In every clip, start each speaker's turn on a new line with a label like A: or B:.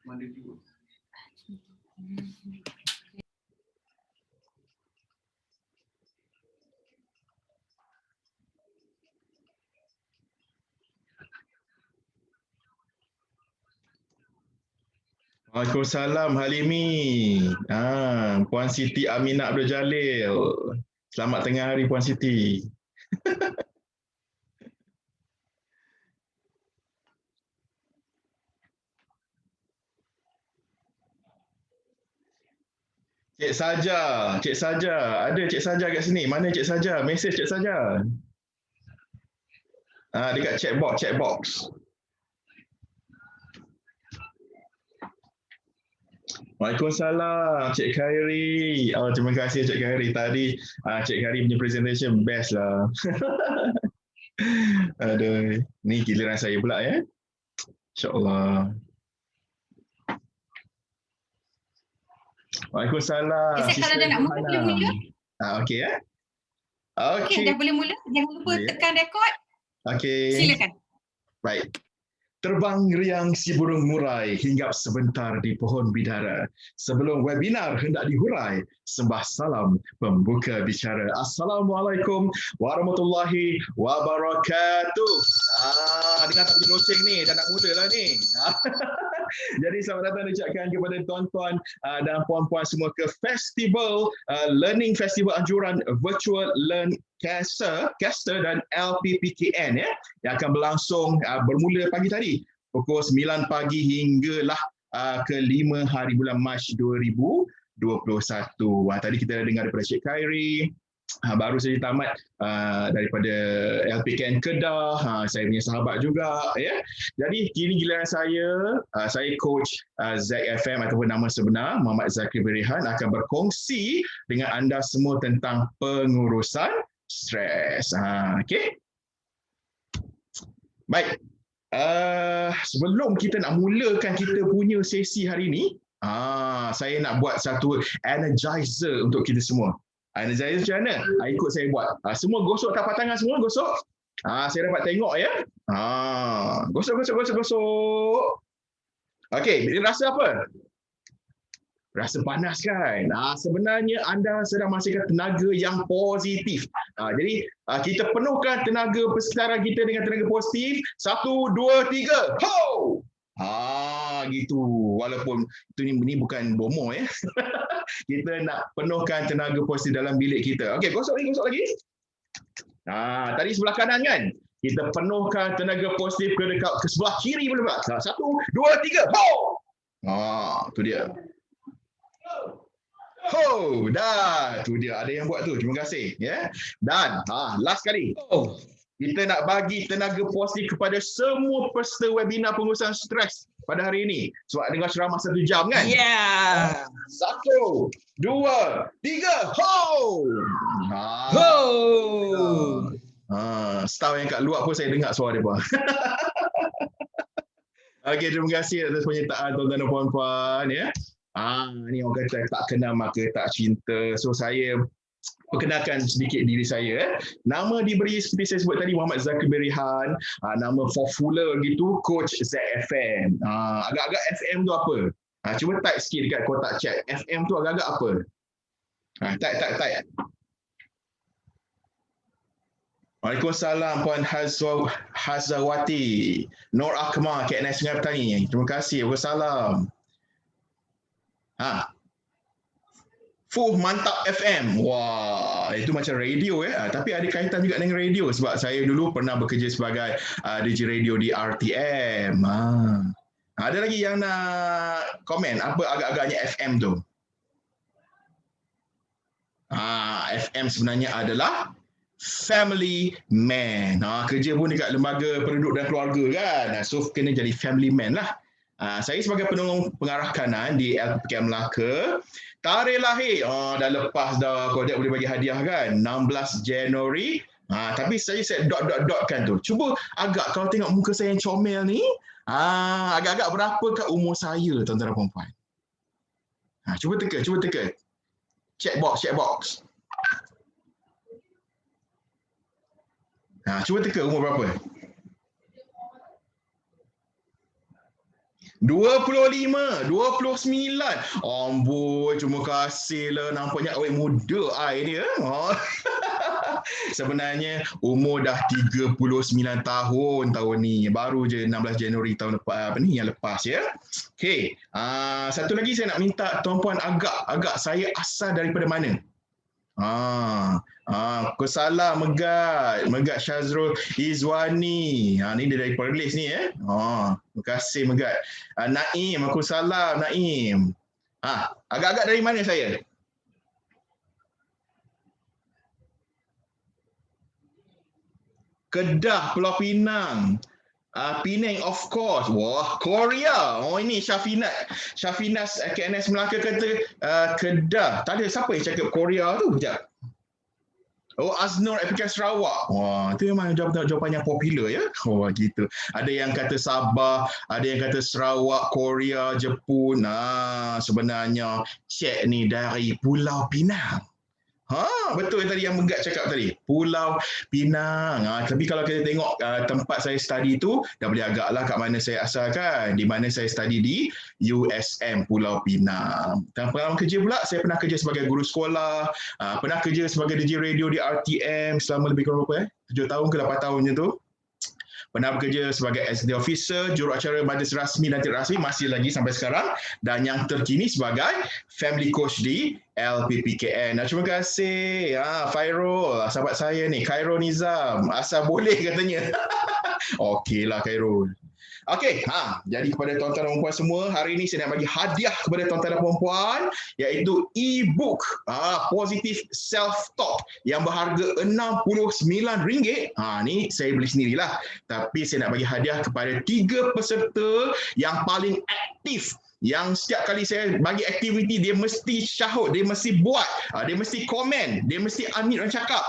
A: Waalaikumsalam Halimi. Puan Siti Aminah Abdul Jalil. Selamat tengah hari Puan Siti. Cik Saja, Cik Saja. Ada Cik Saja kat sini. Mana Cik Saja? Mesej Cik Saja. Dekat chat box. Waalaikumsalam Cik Khairi. Terima kasih Cik Khairi. Tadi Cik Khairi punya presentation best lah. Aduh, ni giliran saya pula ya. InsyaAllah. Waalaikumsalam.
B: Kalau dah nak mula, boleh mula.
A: Okey ya.
B: Okey, dah boleh mula. Jangan lupa tekan rekod.
A: Okey.
B: Silakan.
A: Baik. Terbang riang si burung murai hinggap sebentar di pohon bidara. Sebelum webinar hendak dihurai, sembah salam pembuka bicara. Assalamualaikum warahmatullahi wabarakatuh. Dengar tak bunyi loceng ni, dah nak mula lah ni. Jadi selamat datang diucapkan kepada tuan-tuan dan puan-puan semua ke Festival Learning Festival Anjuran Virtual Learn Caster dan LPPKN ya, yang akan berlangsung bermula pagi tadi pukul 9 pagi hinggalah ke 5 hari bulan Mac 2021. Tadi kita dah dengar daripada Cik Khairi, baru saja tamat daripada LPKN Kedah, saya punya sahabat juga ya. Jadi kini giliran saya coach ZFM ataupun nama sebenar Muhammad Zakri Berihan akan berkongsi dengan anda semua tentang pengurusan stres. Okey. Baik. Sebelum kita nak mulakan kita punya sesi hari ini, saya nak buat satu energizer untuk kita semua. Energizer macam mana? Ikut saya buat. Semua gosok tapak tangan semua, gosok. Saya dapat tengok ya. Gosok. Okey, rasa apa? Rasa panas kan? Sebenarnya anda sedang menghasilkan tenaga yang positif. Jadi kita penuhkan tenaga persekitaran kita dengan tenaga positif. 1, 2, 3. Ho! Gitu. Walaupun ini bukan bomo ya. Kita nak penuhkan tenaga positif dalam bilik kita. Okey, gosok lagi. Tadi sebelah kanan kan? Kita penuhkan tenaga positif ke sebelah kiri boleh tak? 1, 2, 3. Ho! Tu dia. Dah. Tu dia, ada yang buat tu. Terima kasih ya. Dan last kali. Kita nak bagi tenaga positif kepada semua peserta webinar pengurusan stres pada hari ini. Sebab dengar ceramah 1 jam kan?
B: Yeah.
A: 1, 2, 3. Staff yang kat luar pun saya dengar suara dia. Okey, terima kasih atas penyertaan tuan-tuan dan puan-puan ya. Ni orang kata tak kenal maka tak cinta. So saya perkenalkan sedikit diri saya. Nama diberi seperti saya sebut tadi, Muhammad Zakri Berihan. Nama popular gitu, Coach ZFM. Agak-agak FM tu apa? Cuba type sikit dekat kotak chat. FM tu agak-agak apa? Type. Waalaikumsalam Puan Hazawati. Nur Akmal, KNS Sungai Petani. Terima kasih. Waalaikumsalam. Mantap FM. Wah, itu macam radio ya. Tapi ada kaitan juga dengan radio sebab saya dulu pernah bekerja sebagai DJ radio di RTM. Ada lagi yang nak komen apa agak-agaknya FM tu? FM sebenarnya adalah family man. Kerja pun dekat lembaga penduduk dan keluarga kan. So kena jadi family man lah. Saya sebagai penunggung pengarah kanan di LPKM Melaka. Tarikh lahir, dah lepas dah, kau boleh bagi hadiah kan, 16 Januari. Tapi saya dot-dot-dotkan tu. Cuba agak, kalau tengok muka saya yang comel ni, agak-agak berapakah umur saya, tuan-tuan dan puan-puan? Cuba teka. Check box. Cuba teka umur berapa? 25, 29. Amboi, terima kasihlah. Nampaknya awet muda ai ni. Oh. Sebenarnya umur dah 39 tahun ni. Baru je 16 Januari tahun lepas yang lepas ya. Okey. Satu lagi saya nak minta tuan-puan agak saya asal daripada mana? Kesalah Megat Syazrul Izwani. Ni dia dari Perlis ni ya. Terima kasih Megat. Naim, aku salah Naim. Agak-agak dari mana saya? Kedah, Pulau Pinang. Penang of course. Wah, Korea. Ini Syafinas KNS Melaka kata Kedah. Tak ada siapa yang cakap Korea tu. Sekejap. Aznur Application Sarawak. Wah, itu memang jawapan yang popular ya. Gitu. Ada yang kata Sabah, ada yang kata Sarawak, Korea, Jepun. Sebenarnya cek ni dari Pulau Pinang. Betul tadi yang Megat cakap tadi. Pulau Pinang. Tapi kalau kita tengok tempat saya study tu, dah boleh agaklah kat mana saya asalkan. Di mana saya study di USM Pulau Pinang. Dan pengalaman kerja pula, saya pernah kerja sebagai guru sekolah, pernah kerja sebagai DJ radio di RTM selama lebih kurang berapa 7 tahun ke 8 tahun je tu. Pernah bekerja sebagai SD officer, juruacara majlis rasmi dan tidak rasmi masih lagi sampai sekarang, dan yang terkini sebagai family coach di LPPKN. Terima kasih Fairul, sahabat saya ni, Khairul Nizam, asal boleh katanya. Okeylah Khairul. Okey, jadi kepada tuan-tuan dan puan semua, hari ini saya nak bagi hadiah kepada tuan-tuan dan puan-puan, iaitu e-book Positive Self-Talk yang berharga RM69. Ni saya beli sendirilah. Tapi saya nak bagi hadiah kepada 3 peserta yang paling aktif, yang setiap kali saya bagi aktiviti dia mesti syahut, dia mesti buat, dia mesti komen, dia mesti unmute dan cakap.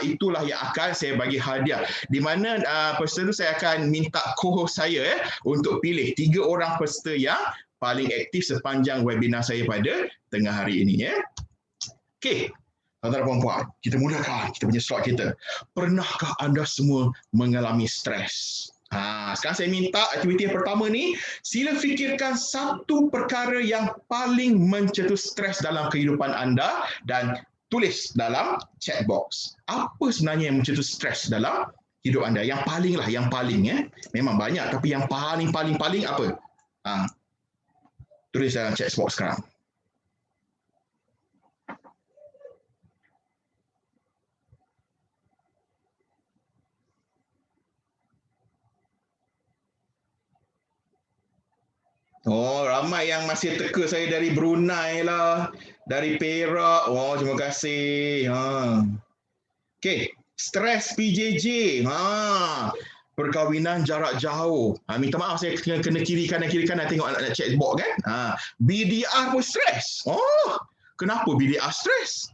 A: Itulah yang akan saya bagi hadiah. Di mana peserta itu saya akan minta co-host saya untuk pilih 3 orang peserta yang paling aktif sepanjang webinar saya pada tengah hari ini ya. Okey. Tuan-tuan dan puan-puan, kita mulakan kita punya slot kita. Pernahkah anda semua mengalami stres? Sekarang saya minta aktiviti yang pertama ni, sila fikirkan satu perkara yang paling mencetus stres dalam kehidupan anda dan tulis dalam chat box. Apa sebenarnya yang mencetus stres dalam hidup anda? Yang paling ya. Memang banyak tapi yang paling apa? Tulis dalam chat box sekarang. Ramai yang masih teka saya dari Brunei lah, dari Perak. Terima kasih. Okey, stres PJJ. Perkahwinan jarak jauh. Minta maaf saya kena kiri kanan tengok anak chat box kan. BDR pun stres. Kenapa BDR stres?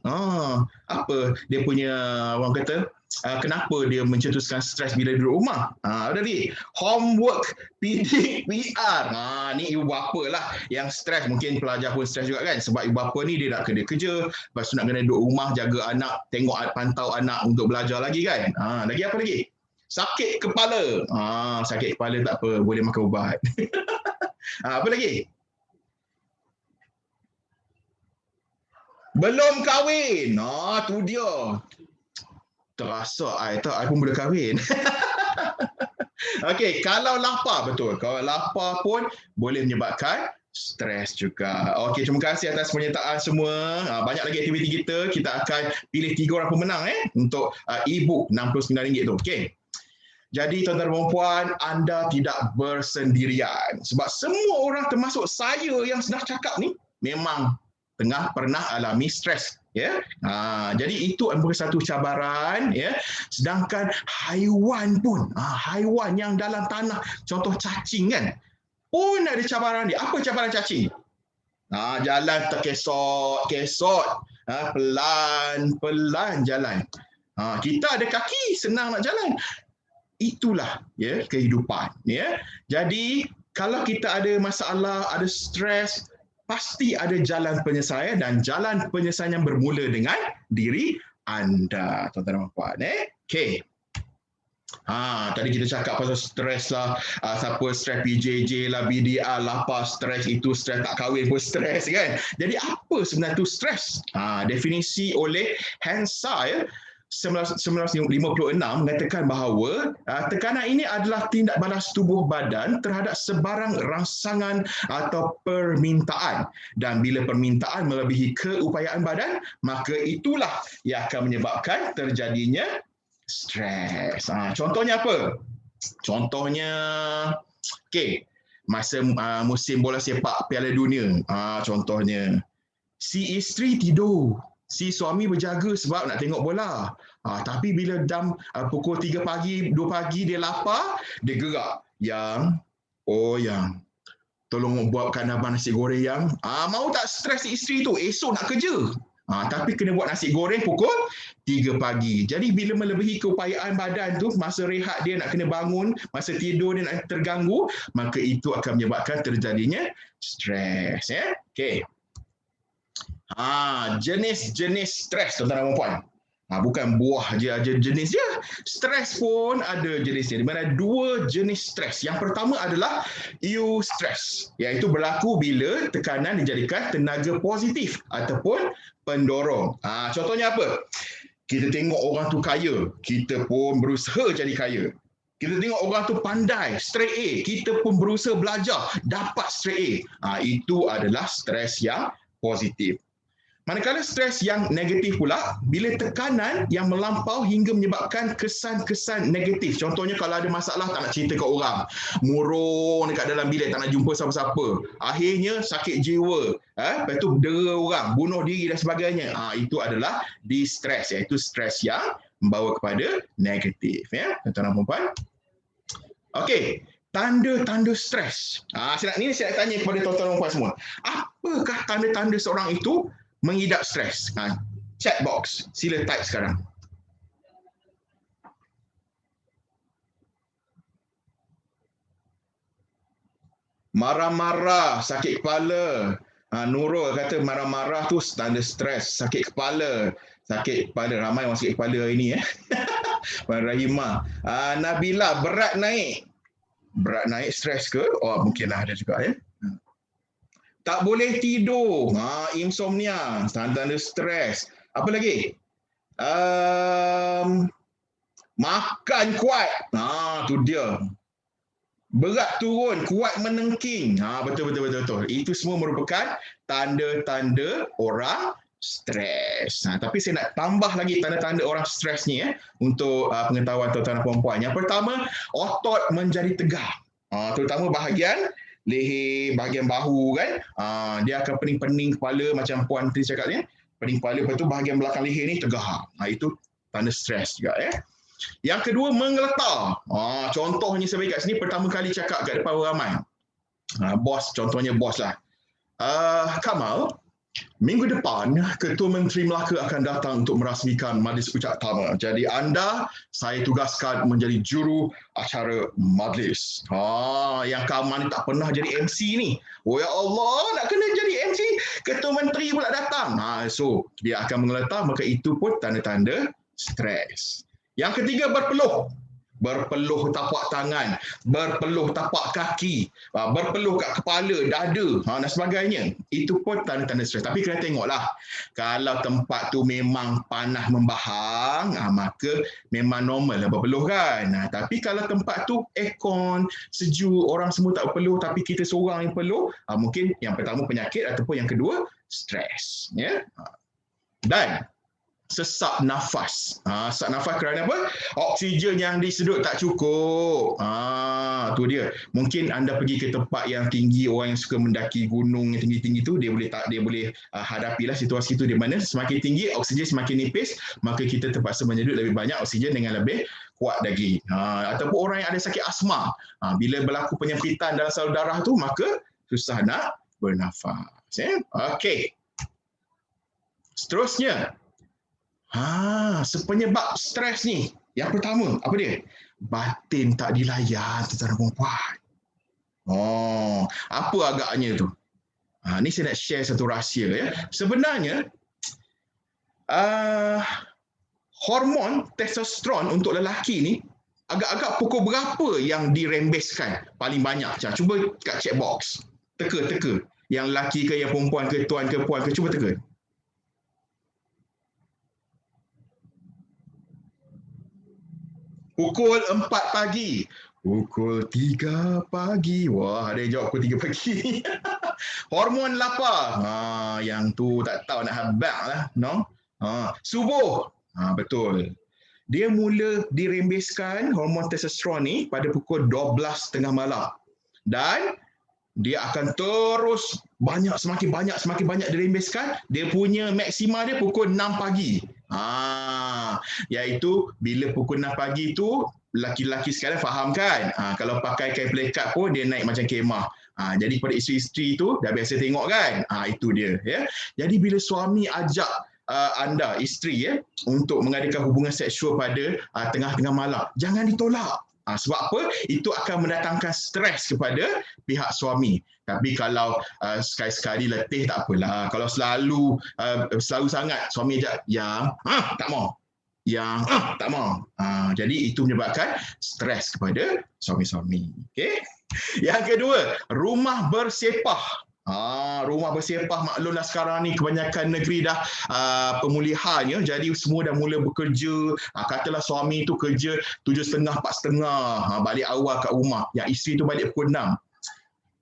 A: Apa dia punya orang kata? Kenapa dia mencetuskan stres bila duduk rumah? Tadi homework, PD, PR. Ni ibu bapa lah yang stres. Mungkin pelajar pun stres juga kan. Sebab ibu bapa ni dia nak kena kerja, lepas tu nak kena duduk rumah jaga anak, tengok pantau anak untuk belajar lagi kan. Lagi apa lagi? Sakit kepala. Sakit kepala tak apa, boleh makan ubat. Apa lagi? Belum kahwin. Tu dia. Terasa I pun boleh kahwin. Okey, kalau lapar, betul. Kalau lapar pun boleh menyebabkan stres juga. Okey, terima kasih atas penyertaan semua. Banyak lagi aktiviti kita. Kita akan pilih 3 orang pemenang untuk e-book RM69 tu. Okey. Jadi tuan-tuan dan puan, anda tidak bersendirian. Sebab semua orang termasuk saya yang sedang cakap ni memang pernah alami stres. Jadi itu merupakan satu cabaran. Sedangkan haiwan pun, haiwan yang dalam tanah, contoh cacing kan, pun ada cabaran dia. Apa cabaran cacing? Jalan terkesot, pelan jalan. Kita ada kaki, senang nak jalan. Itulah kehidupan. Jadi kalau kita ada masalah, ada stres, pasti ada jalan penyelesaian, dan jalan penyelesaian yang bermula dengan diri anda, tuan-tuan dan puan. Okey. Tadi kita cakap pasal stres lah, siapa stres PJJ lah, BDR, lapar stres, itu stres tak kahwin pun stres kan. Jadi apa sebenarnya tu stres? Definisi oleh Hansard 1956 mengatakan bahawa tekanan ini adalah tindak balas tubuh badan terhadap sebarang rangsangan atau permintaan, dan bila permintaan melebihi keupayaan badan, maka itulah yang akan menyebabkan terjadinya stres. Contohnya apa? Contohnya, masa musim bola sepak Piala Dunia, contohnya si isteri tidur, si suami berjaga sebab nak tengok bola. Tapi bila pukul 3 pagi, 2 pagi dia lapar, dia gerak. Yang, tolong buatkan abang nasi goreng yang. Mau tak stres isteri tu, esok nak kerja. Tapi kena buat nasi goreng pukul 3 pagi. Jadi bila melebihi keupayaan badan tu, masa rehat dia nak kena bangun, masa tidur dia nak terganggu, maka itu akan menyebabkan terjadinya stres. Jenis-jenis stres, tuan-tuan dan puan. Bukan buah je jenis je. Stres pun ada jenisnya. Di mana 2 jenis stres. Yang pertama adalah eustress, iaitu berlaku bila tekanan dijadikan tenaga positif ataupun pendorong. Contohnya apa? Kita tengok orang tu kaya, kita pun berusaha jadi kaya. Kita tengok orang tu pandai, straight A, kita pun berusaha belajar, dapat straight A. Itu adalah stres yang positif. Manakala stres yang negatif pula, bila tekanan yang melampau hingga menyebabkan kesan-kesan negatif. Contohnya kalau ada masalah tak nak cerita kat orang, murung dekat dalam bilik, tak nak jumpa siapa-siapa. Akhirnya sakit jiwa, lepas tu dera orang, bunuh diri dan sebagainya. Itu adalah distress, iaitu stres yang membawa kepada negatif. Tuan-tuan dan puan-puan. Okey. Tanda-tanda stres. Saya nak tanya kepada tuan-tuan dan puan semua. Apakah tanda-tanda seorang itu mengidap stres? Chat box, sila type sekarang. Marah-marah, sakit kepala. Nurul kata marah-marah tu tanda stres, sakit kepala. Sakit kepala, ramai orang sakit kepala hari ni. Puan Rahimah. Nabila, berat naik. Berat naik stres ke? Mungkinlah ada juga Tak boleh tidur, insomnia, tanda-tanda stres. Apa lagi? Makan kuat, tu dia. Berat turun, kuat menengking. Betul. Itu semua merupakan tanda-tanda orang stres. Tapi saya nak tambah lagi tanda-tanda orang stres ni untuk pengetahuan tuan-tuan dan puan-puan. Yang pertama, otot menjadi tegar. Terutama bahagian leher, bahagian bahu kan. Dia akan pening-pening kepala macam puan tadi cakap ni. Pening kepala, lepas tu bahagian belakang leher ni tegar. Itu tanda stres juga Yang kedua, menggeletar. Contohnya saya bagi kat sini, pertama kali cakap kat depan ramai. Bos, contohnya bos lah. Kamal, minggu depan Ketua Menteri Melaka akan datang untuk merasmikan majlis ucap tama. Jadi anda saya tugaskan menjadi juru acara majlis. Yang Kamal ni tak pernah jadi MC ni. Ya Allah, nak kena jadi MC, Ketua Menteri pula datang. So dia akan menggeletar, maka itu pun tanda-tanda stres. Yang ketiga, berpeluh. Berpeluh tapak tangan, berpeluh tapak kaki, berpeluh kat kepala, dada dan sebagainya. Itu pun tanda-tanda stres. Tapi kena tengoklah. Kalau tempat tu memang panas membahang, maka memang normal lah berpeluh kan. Tapi kalau tempat tu aircon, sejuk, orang semua tak berpeluh tapi kita seorang yang peluh, mungkin yang pertama penyakit ataupun yang kedua stres. Dan sesak nafas. Sesak nafas kerana apa? Oksigen yang disedut tak cukup. Tu dia. Mungkin anda pergi ke tempat yang tinggi, orang yang suka mendaki gunung yang tinggi-tinggi tu, dia boleh hadapilah situasi tu, di mana semakin tinggi oksigen semakin nipis, maka kita terpaksa menyedut lebih banyak oksigen dengan lebih kuat lagi. Ataupun orang yang ada sakit asma, bila berlaku penyempitan dalam salur darah tu, maka susah nak bernafas. Okey. Seterusnya, sepenyebab stres ni, yang pertama, apa dia? Batin tak dilayan, tuan-tuan dan puan. Apa agaknya tu? Ni saya nak share satu rahsia Sebenarnya, hormon testosteron untuk lelaki ni agak-agak pukul berapa yang dirembeskan paling banyak? Cuba kat chat box. Teka. Yang lelaki ke, yang perempuan ke, tuan ke, puan ke, cuba teka. Pukul 4 pagi. Pukul 3 pagi. Wah, ada yang jawab pukul 3 pagi. Hormon lapar. Yang tu tak tahu nak habaq lah. No? Subuh. Betul. Dia mula dirembeskan hormon testosteron ni pada pukul 12 tengah malam. Dan dia akan terus semakin banyak dirembeskan. Dia punya maksima dia pukul 6 pagi. Iaitu bila pukul 6 pagi tu lelaki-lelaki sekarang faham kan? Kalau pakai kain pelekat pun dia naik macam kemah. Jadi pada isteri-isteri tu dah biasa tengok kan? Itu dia. Ya. Jadi bila suami ajak anda, isteri untuk mengadakan hubungan seksual pada tengah-tengah malam, jangan ditolak. Sebab apa? Itu akan mendatangkan stres kepada pihak suami. Tapi kalau sekali-sekali letih tak apalah. Kalau selalu sangat suami ajak, yang tak mau. Yang tak mau. Jadi itu menyebabkan stres kepada suami-suami. Okay? Yang kedua, rumah bersepah. Rumah bersepah, maklumlah sekarang ni kebanyakan negeri dah pemulihan ya. Jadi semua dah mula bekerja. Katalah suami tu kerja 7.30, 4.30, balik awal kat rumah. Yang isteri tu balik pukul 6.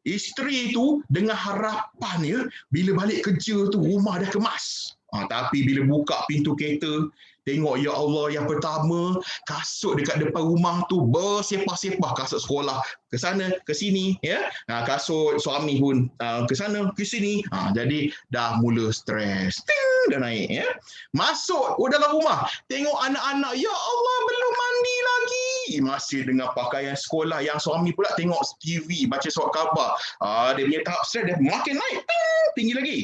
A: Isteri tu dengan harapan ya, bila balik kerja tu rumah dah kemas. Tapi bila buka pintu kereta, tengok ya Allah, yang pertama kasut dekat depan rumah tu bersepah-sepah, kasut sekolah ke sana ke sini ya. Kasut suami pun ke sana ke sini. Jadi dah mula stres. Dah naik ya. Masuk dalam rumah, tengok anak-anak, ya Allah belum mandi lagi. Masih dengan pakaian sekolah. Yang suami pula tengok TV, baca surat khabar. Dia punya tahap stres dia makin naik. Tinggi lagi.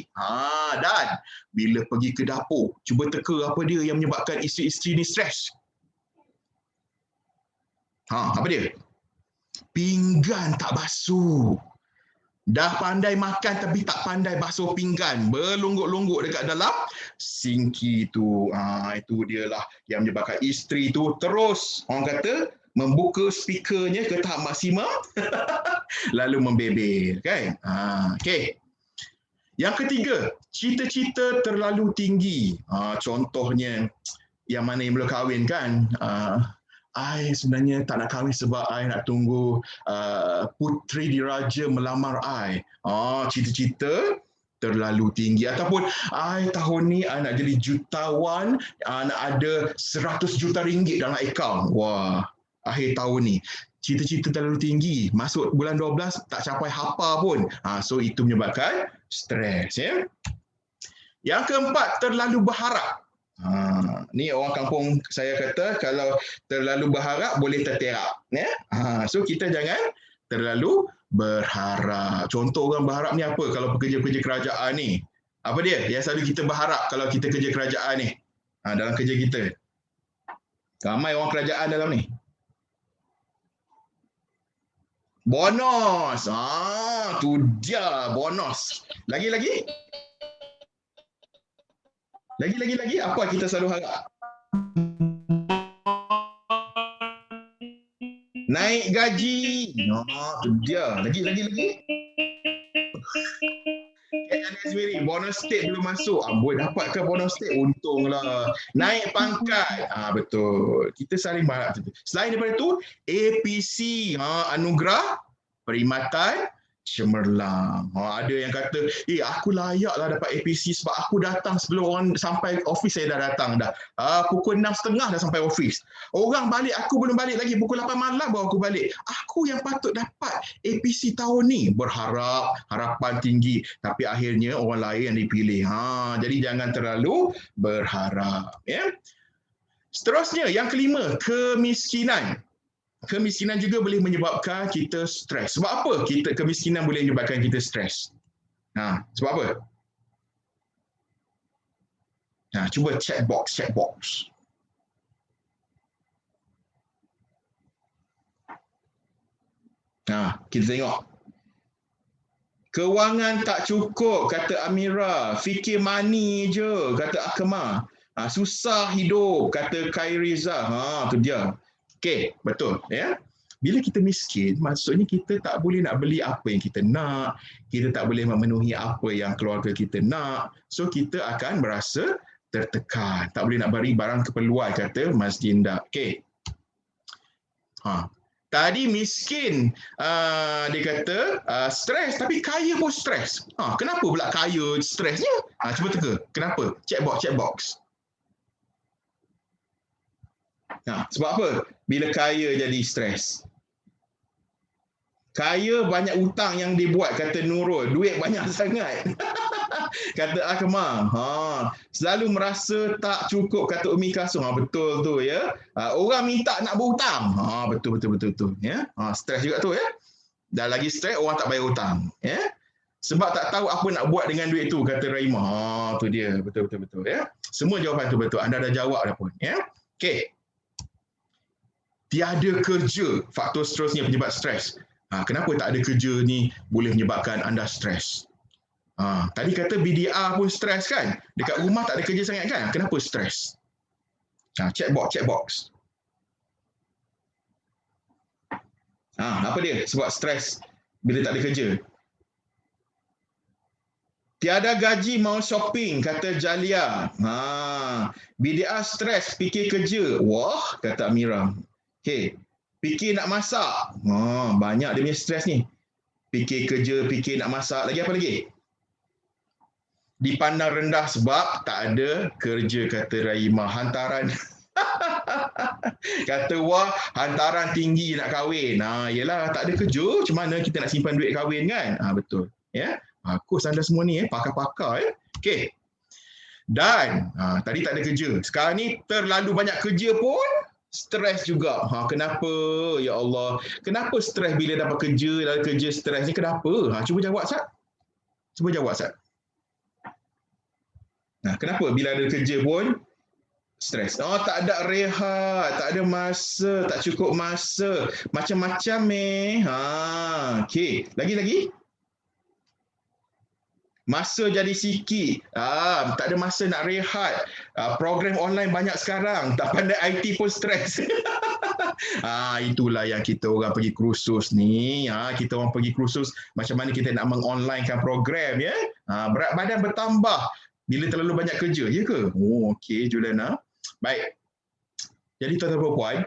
A: Dan bila pergi ke dapur, cuba teka apa dia yang menyebabkan isteri-isteri ni stres. Apa dia? Pinggan tak basuh. Dah pandai makan tapi tak pandai basuh pinggan. Berlungguk-lungguk dekat dalam sinki tu. Itu dia lah yang menyebabkan isteri tu terus, orang kata, membuka speakernya ke tahap maksimum lalu membebel. Kan? Okay. Yang ketiga, cita-cita terlalu tinggi. Contohnya, yang mana yang belum kahwin kan? I sebenarnya tak nak kahwin sebab I nak tunggu puteri diraja melamar I. Cita-cita terlalu tinggi. Ataupun I tahun ni I nak jadi jutawan, nak ada 100 juta ringgit dalam akaun. Wah, akhir tahun ni. Cita-cita terlalu tinggi. Masuk bulan 12 tak capai hapa pun. So itu menyebabkan stres. Ya? Yang keempat, terlalu berharap. Ni orang kampung saya kata, kalau terlalu berharap boleh terterap. Ya? So kita jangan terlalu berharap. Contoh orang berharap ni apa kalau pekerja-pekerja kerajaan ni? Apa dia yang selalu kita berharap kalau kita kerja kerajaan ni? Dalam kerja kita. Ramai orang kerajaan dalam ni. Bonus. Tu dia bonus. Lagi. Lagi. Apa kita selalu harap? Naik gaji. Tu dia. Lagi. KNSW bonus state belum masuk. Boleh dapat ke bonus state? Untunglah. Naik pangkat. Betul. Kita saling berharap. Selain daripada itu, APC, anugerah perkhidmatan cemerlang. Ada yang kata, aku layaklah dapat APC sebab aku datang sebelum orang sampai office. Saya dah datang dah. Pukul 6.30 dah sampai office. Orang balik, aku belum balik lagi. Pukul 8 malam baru aku balik. Aku yang patut dapat APC tahun ni. Berharap, harapan tinggi. Tapi akhirnya orang lain yang dipilih. Jadi jangan terlalu berharap. Ya? Seterusnya, yang kelima, kemiskinan. Kemiskinan juga boleh menyebabkan kita stres. Sebab apa kemiskinan boleh menyebabkan kita stres? Sebab apa? Cuba chat box. Kita tengok. Kewangan tak cukup, kata Amira. Fikir money je, kata Akmal. Susah hidup, kata Khairiza. Tu dia. Okey, betul ya. Bila kita miskin, maksudnya kita tak boleh nak beli apa yang kita nak, kita tak boleh memenuhi apa yang keluarga kita nak. So kita akan merasa tertekan. Tak boleh nak beri barang keperluan, kata Mas Ginda. Okey. Tadi miskin, dia kata stres, tapi kaya pun stres. Kenapa pula kaya stresnya? Cuba teka. Kenapa? Check box. Sebab apa? Bila kaya jadi stres. Kaya banyak hutang yang dibuat, kata Nurul. Duit banyak sangat. Kata Akmal. Selalu merasa tak cukup, kata Umi Kasung. Betul tu ya. Orang minta nak berhutang. Betul. Ya. Stres juga tu ya. Dan lagi stres, orang tak bayar hutang. Ya. Sebab tak tahu apa nak buat dengan duit tu, kata Raimah. Tu dia. Betul ya. Semua jawapan tu betul. Anda dah jawab dah pun. Ya. Okey. Tiada kerja, faktor seterusnya penyebab stres. Kenapa tak ada kerja ni boleh menyebabkan anda stres? Tadi kata BDR pun stres kan? Dekat rumah tak ada kerja sangat kan? Kenapa stres? Check box. Apa dia sebab stres bila tak ada kerja? Tiada gaji mau shopping, kata Jalia. BDR stres, fikir kerja. Wah, kata Amira. Okay. Fikir nak masak. Banyak dia punya stres ni. Fikir kerja, fikir nak masak. Lagi apa lagi? Dipandang rendah sebab tak ada kerja, kata Raimah. Hantaran. Kata wah, hantaran tinggi nak kahwin. Yelah, tak ada kerja. Macam mana kita nak simpan duit kahwin kan? Betul. Ya. Kos anda semua ni pakar-pakar ya. Okey. Dan tadi tak ada kerja. Sekarang ni terlalu banyak kerja pun stres juga. Kenapa? Ya Allah. Kenapa stres bila dapat kerja, dalam kerja stres ni? Kenapa? Cuba jawab, Sat. Kenapa bila ada kerja pun stres? Tak ada rehat, tak ada masa, tak cukup masa. Macam-macam Okey. Lagi? Masa jadi sikit. Tak ada masa nak rehat. Program online banyak sekarang. Tak pandai IT pun stres. Itulah yang kita orang pergi kursus ni. Kita orang pergi kursus macam mana kita nak mengonlinekan program ya. Berat badan bertambah bila terlalu banyak kerja. Ya ke? Okey Juliana. Baik. Jadi tuan-tuan dan puan,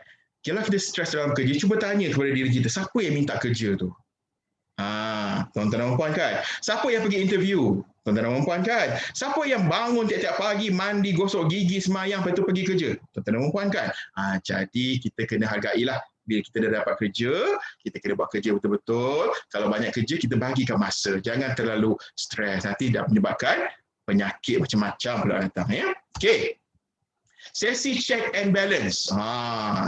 A: kalau kita stres dalam kerja, cuba tanya kepada diri kita, siapa yang minta kerja tu? Tuan-tuan dan puan kan? Siapa yang pergi interview? Tuan-tuan dan puan kan? Siapa yang bangun tiap-tiap pagi, mandi, gosok gigi, semayang, lepas tu pergi kerja? Tuan-tuan dan puan kan? Jadi kita kena hargailah. Bila kita dah dapat kerja, kita kena buat kerja betul-betul. Kalau banyak kerja, kita bagikan masa. Jangan terlalu stres. Nanti dah menyebabkan penyakit macam-macam pula datang. Ya? Okey. Sesi check and balance.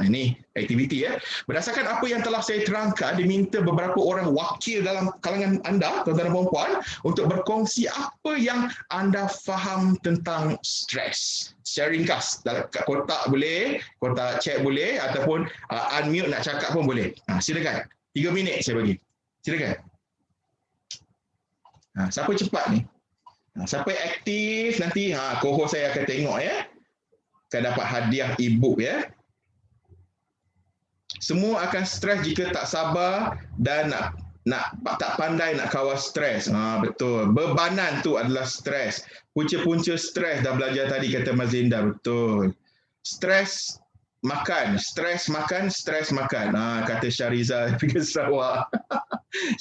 A: Ini aktiviti ya. Berdasarkan apa yang telah saya terangkan, diminta beberapa orang wakil dalam kalangan anda, tuan-tuan dan puan, untuk berkongsi apa yang anda faham tentang stres. Secara ringkas, dalam kotak boleh, kotak chat boleh, ataupun unmute nak cakap pun boleh. Silakan. 3 minit saya bagi. Silakan. Siapa cepat ni? Siapa aktif nanti cohort saya akan tengok ya. Akan dapat hadiah e-book ya. Semua akan stres jika tak sabar dan nak tak pandai nak kawal stres. Betul. Bebanan tu adalah stres. Punca-punca stres dah belajar tadi, kata Mazinda. Betul. Stres makan, stres makan, stres makan. Kata Syariza pergi Sarawak.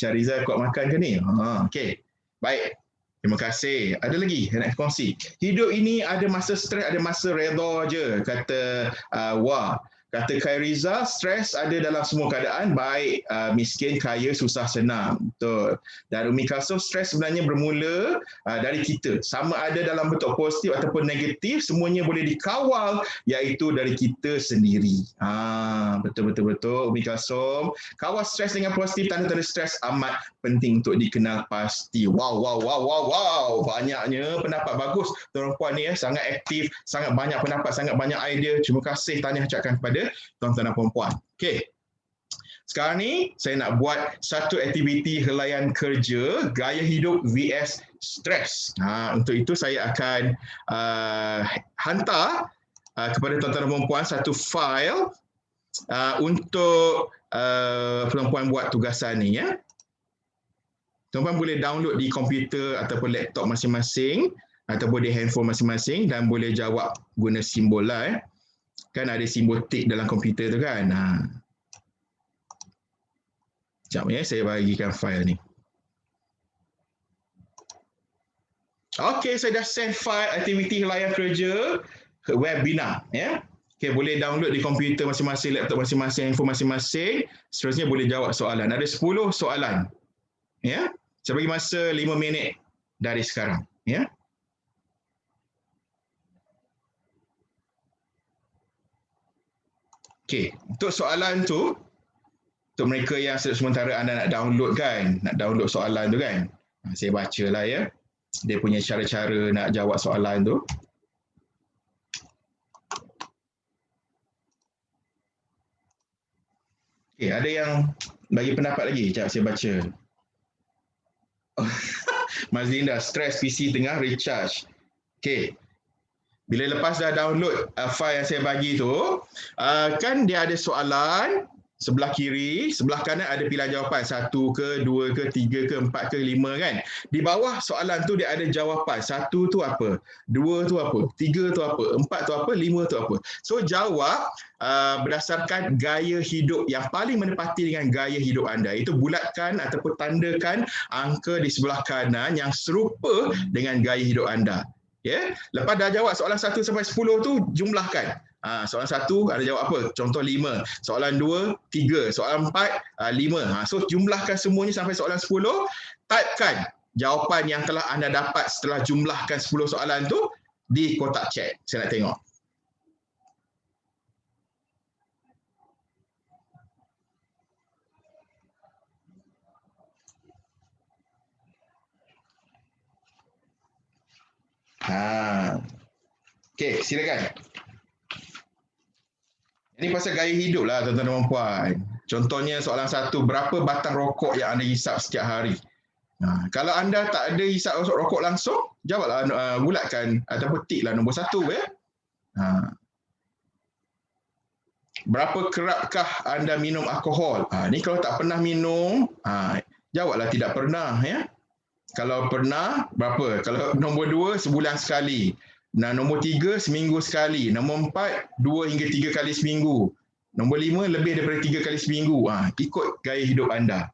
A: Syariza kuat makan ke ni? Okey. Baik. Terima kasih. Ada lagi yang nak kongsi? Hidup ini ada masa stres, ada masa redha je, kata Wah. Kata Khairiza, stres ada dalam semua keadaan, baik miskin, kaya, susah, senang. Betul. Dan Umi Kasum, stres sebenarnya bermula dari kita. Sama ada dalam bentuk positif ataupun negatif, semuanya boleh dikawal, iaitu dari kita sendiri. Betul-betul Umi Kasum. Kawal stres dengan positif, tanda-tanda stres amat penting untuk dikenal pasti. Wow. Banyaknya pendapat bagus. Tuan puan ni sangat aktif, sangat banyak pendapat, sangat banyak idea. Terima kasih tahniah ucapkan kepada tuan-tuan dan puan-puan. Okey. Sekarang ni saya nak buat satu aktiviti helaian kerja, gaya hidup vs stres. Untuk itu saya akan hantar kepada tuan-tuan dan puan-puan satu file untuk perempuan buat tugasan ni ya. Tuan-tuan boleh download di komputer ataupun laptop masing-masing ataupun di handphone masing-masing dan boleh jawab guna simbol lah. Kan ada simbol tick dalam komputer tu kan. Sekejap ya, saya bagikan file ni. Okey, saya dah send file aktiviti layan kerja webinar ya. Okey, boleh download di komputer masing-masing, laptop masing-masing, handphone masing-masing. Seterusnya boleh jawab soalan. Ada 10 soalan. Ya. Saya bagi masa 5 minit dari sekarang, ya. Okey, untuk soalan tu, untuk mereka yang sementara anda nak download kan, nak download soalan tu kan. Saya bacalah ya. Dia punya cara-cara nak jawab soalan tu. Okey, ada yang bagi pendapat lagi. Sekejap saya baca. Mas Linda, stress PC tengah recharge. Okey. Bila lepas dah download file yang saya bagi tu, kan dia ada soalan, sebelah kiri, sebelah kanan ada pilihan jawapan. 1 ke, 2 ke, 3 ke, 4 ke, 5 kan. Di bawah soalan tu dia ada jawapan. 1 tu apa? 2 tu apa? 3 tu apa? 4 tu apa? 5 tu apa? So jawab berdasarkan gaya hidup yang paling menepati dengan gaya hidup anda. Itu bulatkan ataupun tandakan angka di sebelah kanan yang serupa dengan gaya hidup anda. Ya, lepas dah jawab soalan 1 sampai 10 tu jumlahkan. Soalan 1 ada jawab apa? Contoh 5. Soalan 2, 3. Soalan 4, 5. So jumlahkan semuanya sampai soalan 10. Typekan jawapan yang telah anda dapat setelah jumlahkan 10 soalan tu di kotak chat. Saya nak tengok. Okey, silakan. Ini pasal gaya hidup lah tuan-tuan dan puan. Contohnya soalan 1, berapa batang rokok yang anda hisap setiap hari? Kalau anda tak ada hisap rokok langsung, jawablah, bulatkan ataupun tiklah nombor 1 ya. Berapa kerapkah anda minum alkohol? Ni kalau tak pernah minum, jawablah tidak pernah ya. Kalau pernah, berapa? Kalau nombor 2, sebulan sekali. Nombor 3, seminggu sekali. Nombor 4, 2 hingga 3 kali seminggu. Nombor 5, lebih daripada 3 kali seminggu. Ikut gaya hidup anda.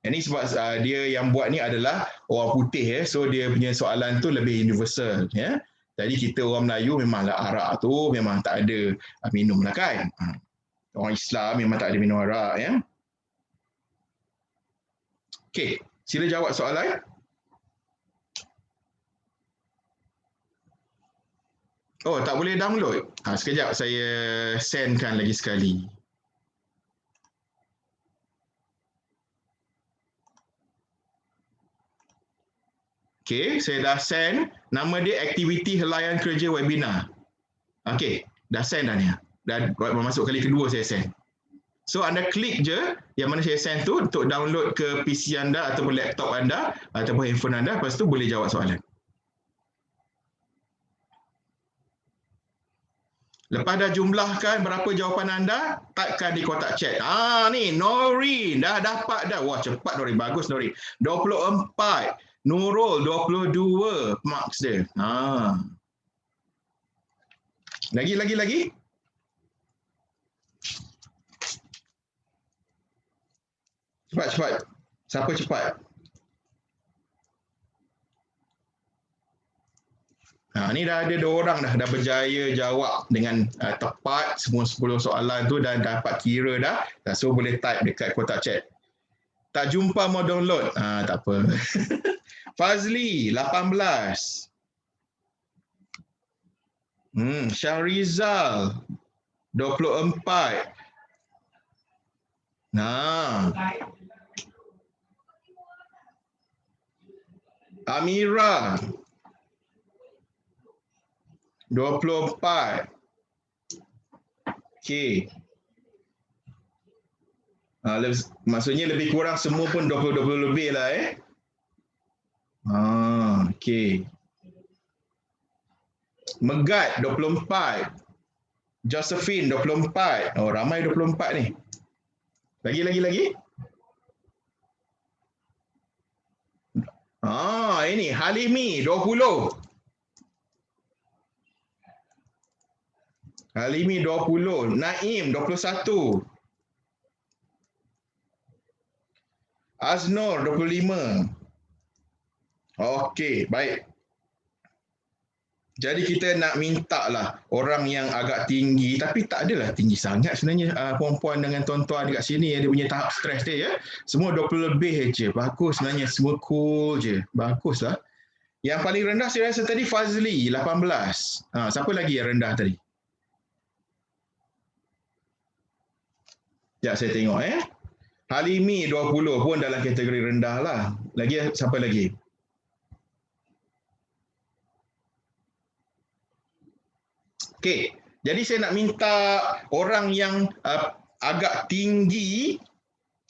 A: Ini sebab dia yang buat ni adalah orang putih ya. So dia punya soalan tu lebih universal ya. Jadi kita orang Melayu memanglah arak tu memang tak ada minum lah kan. Orang Islam memang tak ada minum arak ya. Okey, sila jawab soalan. Oh, tak boleh download. Sekejap saya sendkan lagi sekali. Okey, saya dah send. Nama dia aktiviti helaian kerja webinar. Okey, dah send dah ni. Dah masuk kali kedua saya send. So anda klik je yang mana saya send tu untuk download ke PC anda ataupun laptop anda ataupun handphone anda, lepas tu boleh jawab soalan. Lepas dah jumlahkan berapa jawapan anda, typekan di kotak chat. Ni Norin dah dapat dah. Wah, cepat Norin. Bagus Norin. 24. Nurul 22 marks dia. Lagi. Cepat. Siapa cepat? Ni dah ada 2 orang dah berjaya jawab dengan tepat semua 10 soalan tu dan dapat kira dah. So boleh type dekat kotak chat. Tak jumpa mau download. Tak apa. Fazli 18. Syahrizal 24. Amira 24. Okey. Maksudnya lebih kurang semua pun 20 lebih lah okey. Megat 24. Josephine 24. Oh, ramai 24 ni. Lagi. Ini Halimi 20. Halimi 20. Naim 21. Aznur 25. Okey, baik. Jadi kita nak minta lah orang yang agak tinggi, tapi tak adalah tinggi sangat sebenarnya puan-puan dengan tuan-tuan dekat sini dia punya tahap stres dia ya. Semua 20 lebih je. Bagus sebenarnya, semua cool je. Baguslah. Yang paling rendah saya rasa tadi Fazli 18. Siapa lagi yang rendah tadi? Sekejap saya tengok Halimi 20 pun dalam kategori rendah lah. Lagi siapa lagi? Okey, jadi saya nak minta orang yang agak tinggi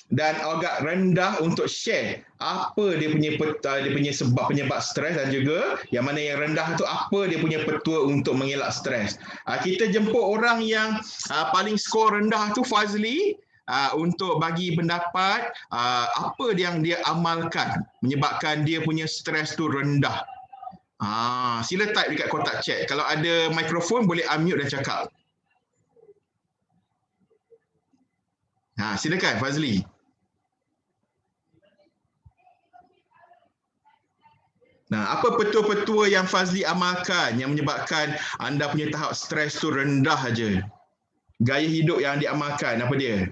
A: dan agak rendah untuk share apa dia punya sebab penyebab stres dan juga yang mana yang rendah tu apa dia punya petua untuk mengelak stres. Kita jemput orang yang paling skor rendah tu Fazli untuk bagi pendapat apa yang dia amalkan menyebabkan dia punya stres tu rendah. Sila type dekat kotak chat. Kalau ada mikrofon boleh unmute dan cakap. Silakan Fazli. Apa petua-petua yang Fazli amalkan yang menyebabkan anda punya tahap stres tu rendah aja? Gaya hidup yang diamalkan apa dia?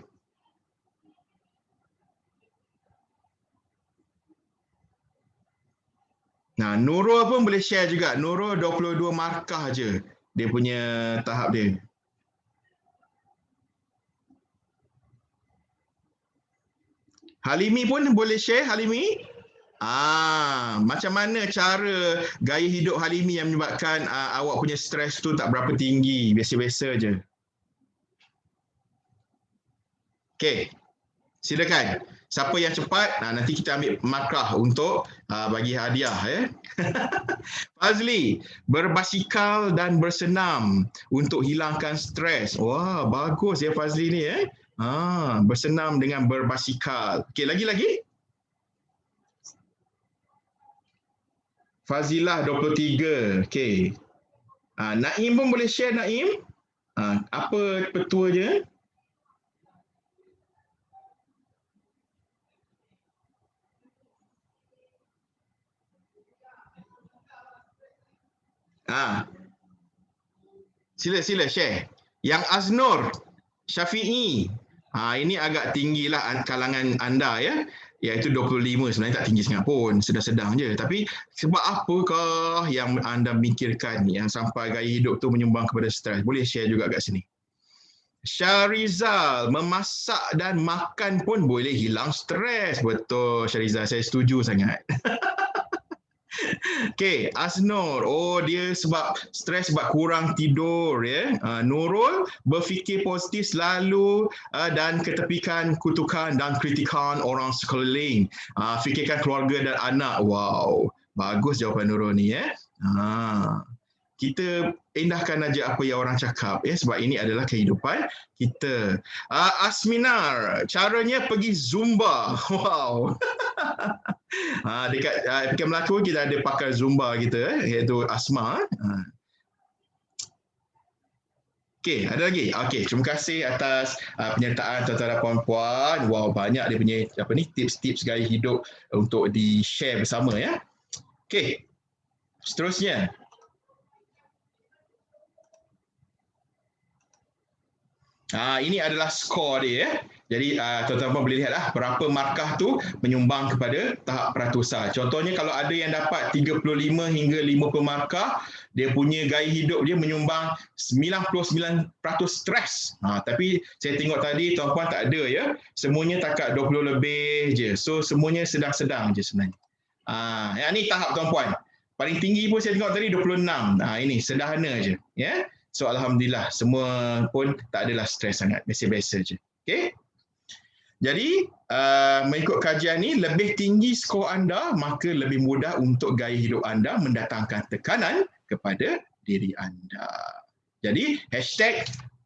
A: Nurul pun boleh share juga. Nurul 22 markah je dia punya tahap dia. Halimi pun boleh share, Halimi. Macam mana cara gaya hidup Halimi yang menyebabkan awak punya stres tu tak berapa tinggi, biasa-biasa je. Okey, silakan. Siapa yang cepat, nanti kita ambil markah untuk bagi hadiah. Fazli, berbasikal dan bersenam untuk hilangkan stres. Wah, bagus ya Fazli ni. Bersenam dengan berbasikal. Okey, lagi? Fazilah 23. Okey. Naim pun boleh share, Naim. Apa petua je? Sila share. Yang Aznur Syafi'i. Ini agak tinggilah kalangan anda ya. Iaitu 25, sebenarnya tak tinggi sangat pun, sedang-sedang je. Tapi sebab apakah yang anda mikirkan yang sampai gaya hidup tu menyumbang kepada stres? Boleh share juga kat sini. Syarizal, memasak dan makan pun boleh hilang stres. Betul Syarizal, saya setuju sangat. Okey, Aznur, dia sebab stres sebab kurang tidur ya. Nurul, berfikir positif selalu dan ketepikan kutukan dan kritikan orang sekeliling. Fikirkan keluarga dan anak. Wow, bagus jawapan Nurul ni ya. Kita indahkan aja apa yang orang cakap ya, sebab ini adalah kehidupan kita. Asminar, caranya pergi Zumba. Wow. Dekat Pekan Melaka kita ada pakar Zumba kita iaitu Asma. Okey, ada lagi? Okey, terima kasih atas penyertaan tuan-tuan dan puan-puan. Wow, banyak dia punya tips-tips gaya hidup untuk di-share bersama ya. Okey. Seterusnya. Ini adalah skor dia ya. Jadi tuan-tuan boleh lihat berapa markah tu menyumbang kepada tahap peratusan. Contohnya kalau ada yang dapat 35 hingga 50 markah, dia punya gaya hidup dia menyumbang 99% stres. Tapi saya tengok tadi tuan-puan tak ada ya. Semuanya takat 20 lebih je. So semuanya sedang-sedang je sebenarnya. Yang ni tahap tuan-puan. Paling tinggi pun saya tengok tadi 26. Ini sederhana je ya. So alhamdulillah semua pun tak adalah stres sangat, biasa-biasa je. Okey. Jadi mengikut kajian ni, lebih tinggi skor anda maka lebih mudah untuk gaya hidup anda mendatangkan tekanan kepada diri anda. Jadi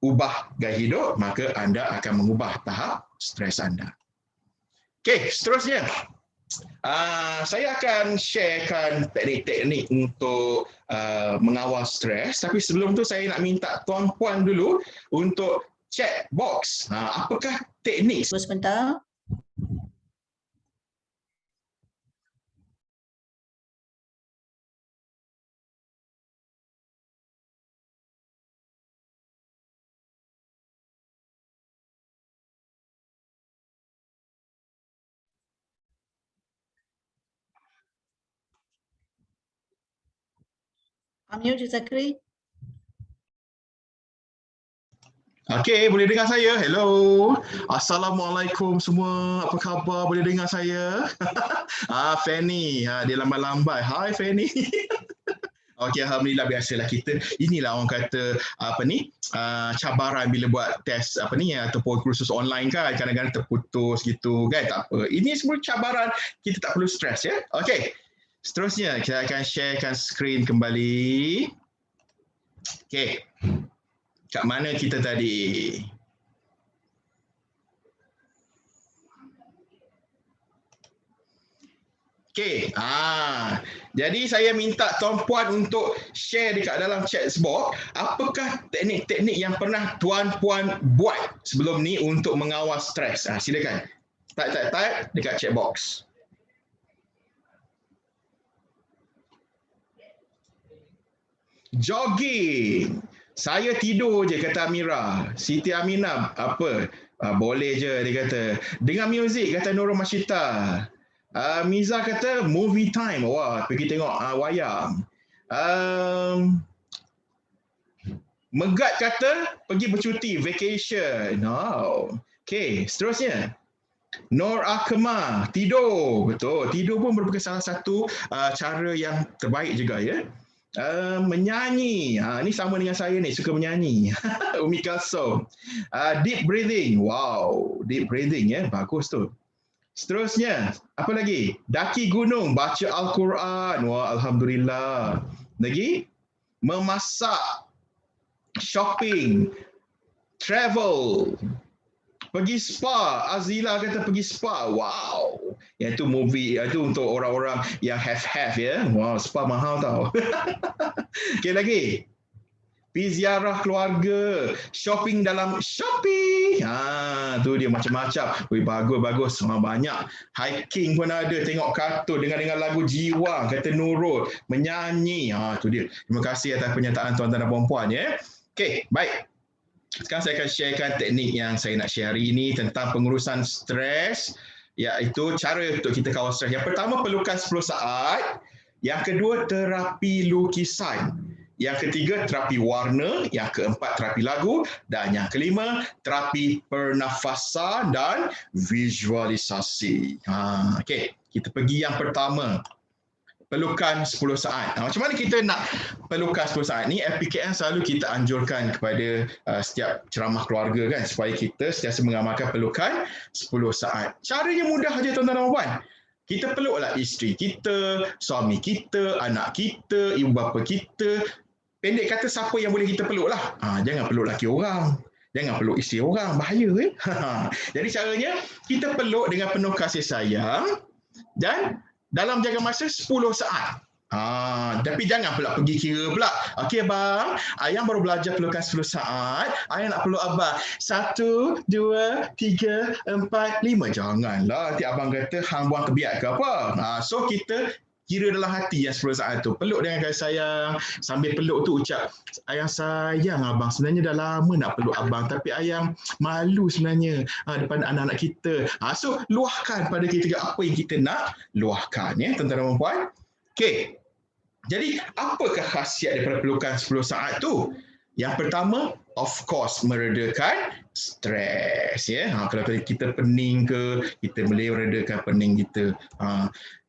A: ubah gaya hidup, maka anda akan mengubah tahap stres anda. Okey, seterusnya. Saya akan sharekan teknik-teknik untuk mengawal stres. Tapi sebelum tu saya nak minta tuan-puan dulu untuk check box. Apakah teknik?
C: Sebentar. Unmute Zakri.
A: Okey, boleh dengar saya? Hello. Assalamualaikum semua. Apa khabar? Boleh dengar saya? Fanny. Dia lambai-lambai. Hai Fanny. Okey, alhamdulillah, biasalah kita. Inilah orang kata cabaran bila buat test ataupun kursus online kan, kadang-kadang terputus gitu kan, tak apa. Ini semua cabaran, kita tak perlu stres ya. Okey. Seterusnya kita akan sharekan skrin kembali. Okey. Kat mana kita tadi? Okey. Jadi saya minta tuan-puan untuk share dekat dalam chat box apakah teknik-teknik yang pernah tuan-puan buat sebelum ni untuk mengawal stres. Silakan. Type dekat chat box. Jogging. Saya tidur je, kata Amira. Siti Aminah, apa? Boleh je, dia kata. Dengar muzik, kata Nurul Masyita. Miza kata, movie time. Wah, pergi tengok wayang. Megat kata, pergi bercuti, vacation. Okay, seterusnya. Nur Akma, tidur. Betul, tidur pun merupakan salah satu cara yang terbaik juga ya. Menyanyi, ini sama dengan saya ni, suka menyanyi. Umi Kalsom. Deep breathing, wow, deep breathing ya, bagus tu. Seterusnya, apa lagi? Daki gunung, baca Al-Quran, wah alhamdulillah. Lagi, memasak, shopping, travel, pergi spa. Azila kata pergi spa. Wow. Yang tu movie, itu untuk orang-orang yang have ya. Wow, spa mahal tau. Okey lagi. Pergi ziarah keluarga, shopping dalam Shopee. Tu dia macam-macam. Bagus-bagus. Banyak. Hiking pun ada, tengok kartun, dengar-dengar lagu Jiwa, kata Nurul, menyanyi. Tu dia. Terima kasih atas pernyataan tuan-tuan dan puan-puan ya. Okey, baik. Sekarang saya akan sharekan teknik yang saya nak share hari ini tentang pengurusan stres, iaitu cara untuk kita kawal stres. Yang pertama, perlukan 10 saat. Yang kedua, terapi lukisan. Yang ketiga, terapi warna. Yang keempat, terapi lagu. Dan yang kelima, terapi pernafasan dan visualisasi. Okey, kita pergi yang pertama. Perlukan 10 saat. Macam mana kita nak perlukan 10 saat ni? FPKM selalu kita anjurkan kepada setiap ceramah keluarga kan, supaya kita sentiasa mengamalkan perlukan 10 saat. Caranya mudah saja tuan-tuan dan puan. Kita peluklah isteri kita, suami kita, anak kita, ibu bapa kita. Pendek kata, siapa yang boleh kita peluk lah. Jangan peluk laki orang. Jangan peluk isteri orang. Bahaya Jadi caranya, kita peluk dengan penuh kasih sayang dan dalam jangka masa 10 saat. Tapi jangan pula pergi kira pula. Okey bang, ayang baru belajar pelukan 10 saat. Ayang nak peluk abang. 1, 2, 3, 4, 5. Janganlah. Nanti abang kata hang buang kebiak ke apa. So kita kira dalam hati yang 10 saat tu. Peluk dengan kasih sayang. Sambil peluk tu ucap, ayang sayang abang. Sebenarnya dah lama nak peluk abang. Tapi ayang malu sebenarnya depan anak-anak kita. So luahkan pada kita apa yang kita nak luahkan ya tuan-tuan dan puan. Okey. Jadi apakah khasiat daripada pelukan 10 saat tu? Yang pertama, of course, meredakan stres ya. Kalau kita pening ke, kita boleh meredakan pening kita.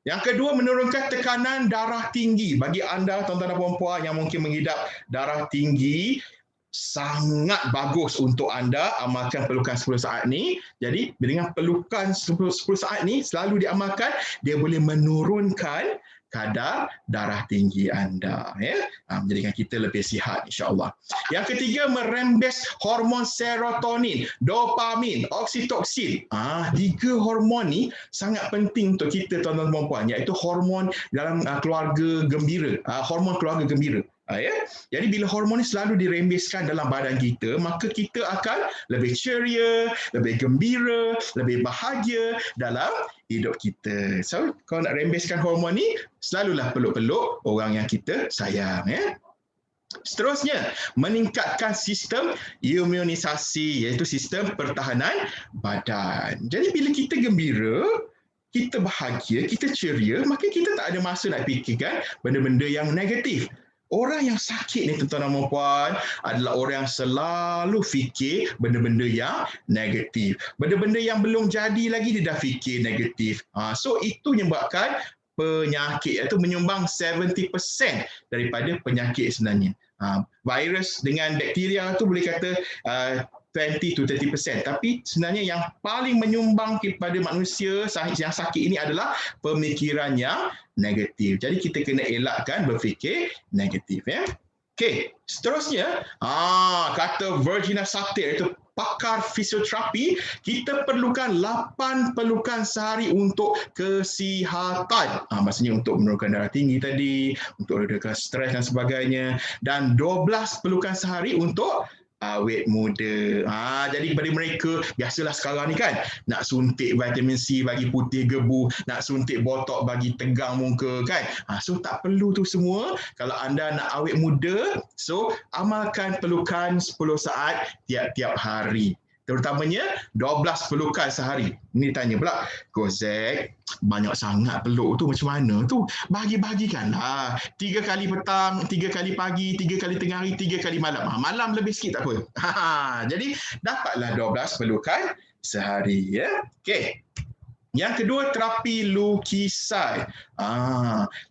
A: Yang kedua, menurunkan tekanan darah tinggi. Bagi anda, tuan-tuan dan puan-puan yang mungkin mengidap darah tinggi, sangat bagus untuk anda amalkan pelukan 10 saat ni. Jadi, dengan pelukan 10 saat ni selalu diamalkan, dia boleh menurunkan kadar darah tinggi anda, ya. Menjadikan kita lebih sihat, insya-Allah. Yang ketiga, merembes hormon serotonin, dopamin, oksitoksin. 3 hormon ni sangat penting untuk kita, tuan-tuan dan puan, iaitu hormon dalam keluarga gembira, hormon keluarga gembira. Ya. Jadi bila hormon ini selalu dirembeskan dalam badan kita, maka kita akan lebih ceria, lebih gembira, lebih bahagia dalam hidup kita. So, kalau nak rembeskan hormon ni, selalulah peluk-peluk orang yang kita sayang, ya. Seterusnya, meningkatkan sistem imunisasi, iaitu sistem pertahanan badan. Jadi bila kita gembira, kita bahagia, kita ceria, maka kita tak ada masa nak fikirkan benda-benda yang negatif. Orang yang sakit ni, tuan-tuan dan puan, adalah orang yang selalu fikir benda-benda yang negatif. Benda-benda yang belum jadi lagi dia dah fikir negatif. So itu menyebabkan penyakit, iaitu menyumbang 70% daripada penyakit sebenarnya. Virus dengan bakteria tu boleh kata 20 to 30%. Tapi sebenarnya yang paling menyumbang kepada manusia yang sakit ini adalah pemikiran yang negatif. Jadi kita kena elakkan berfikir negatif, ya. Okey, seterusnya, kata Virginia Satir, itu pakar fisioterapi, kita perlukan 8 pelukan sehari untuk kesihatan. Maksudnya untuk menurunkan darah tinggi tadi, untuk meredakan stres dan sebagainya, dan 12 pelukan sehari untuk awet muda. Jadi bagi mereka, biasalah sekarang ni kan, nak suntik vitamin C bagi putih gebu, nak suntik botok bagi tegang muka kan. So tak perlu tu semua. Kalau anda nak awet muda, so amalkan pelukan 10 saat tiap-tiap hari. Terutamanya 12 pelukan sehari. Ini tanya pula, Gozek, banyak sangat peluk tu macam mana tu? Bahagi-bahagikanlah. 3 kali petang, 3 kali pagi, 3 kali tengah hari, 3 kali malam. Malam lebih sikit tak apa. Jadi dapatlah 12 pelukan sehari, ya. Okey. Yang kedua, terapi lukisan.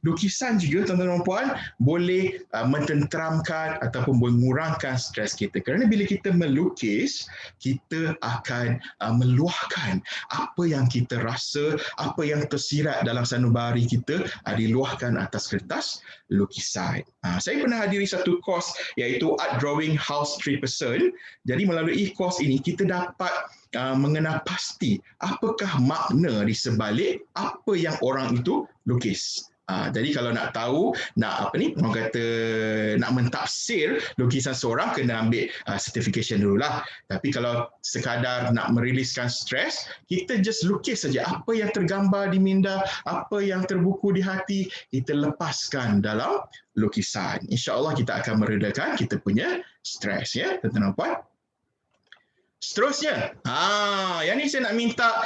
A: Lukisan juga, tuan-tuan dan puan, boleh mententeramkan ataupun mengurangkan stres kita. Kerana bila kita melukis, kita akan meluahkan apa yang kita rasa, apa yang tersirat dalam sanubari kita, diluahkan atas kertas lukisan. Saya pernah hadiri satu kos iaitu Art Drawing House 3%. Jadi melalui kos ini, kita dapat mengenal pasti apakah makna di sebalik apa yang orang itu lukis. Jadi kalau nak tahu, orang kata nak mentafsir lukisan seorang, kena ambil certification dululah. Tapi kalau sekadar nak meriliskan stres, kita just lukis saja apa yang tergambar di minda, apa yang terbuku di hati, kita lepaskan dalam lukisan. InsyaAllah kita akan meredakan kita punya stres, ya, tuan-tuan dan puan. Seterusnya, yang ni saya nak minta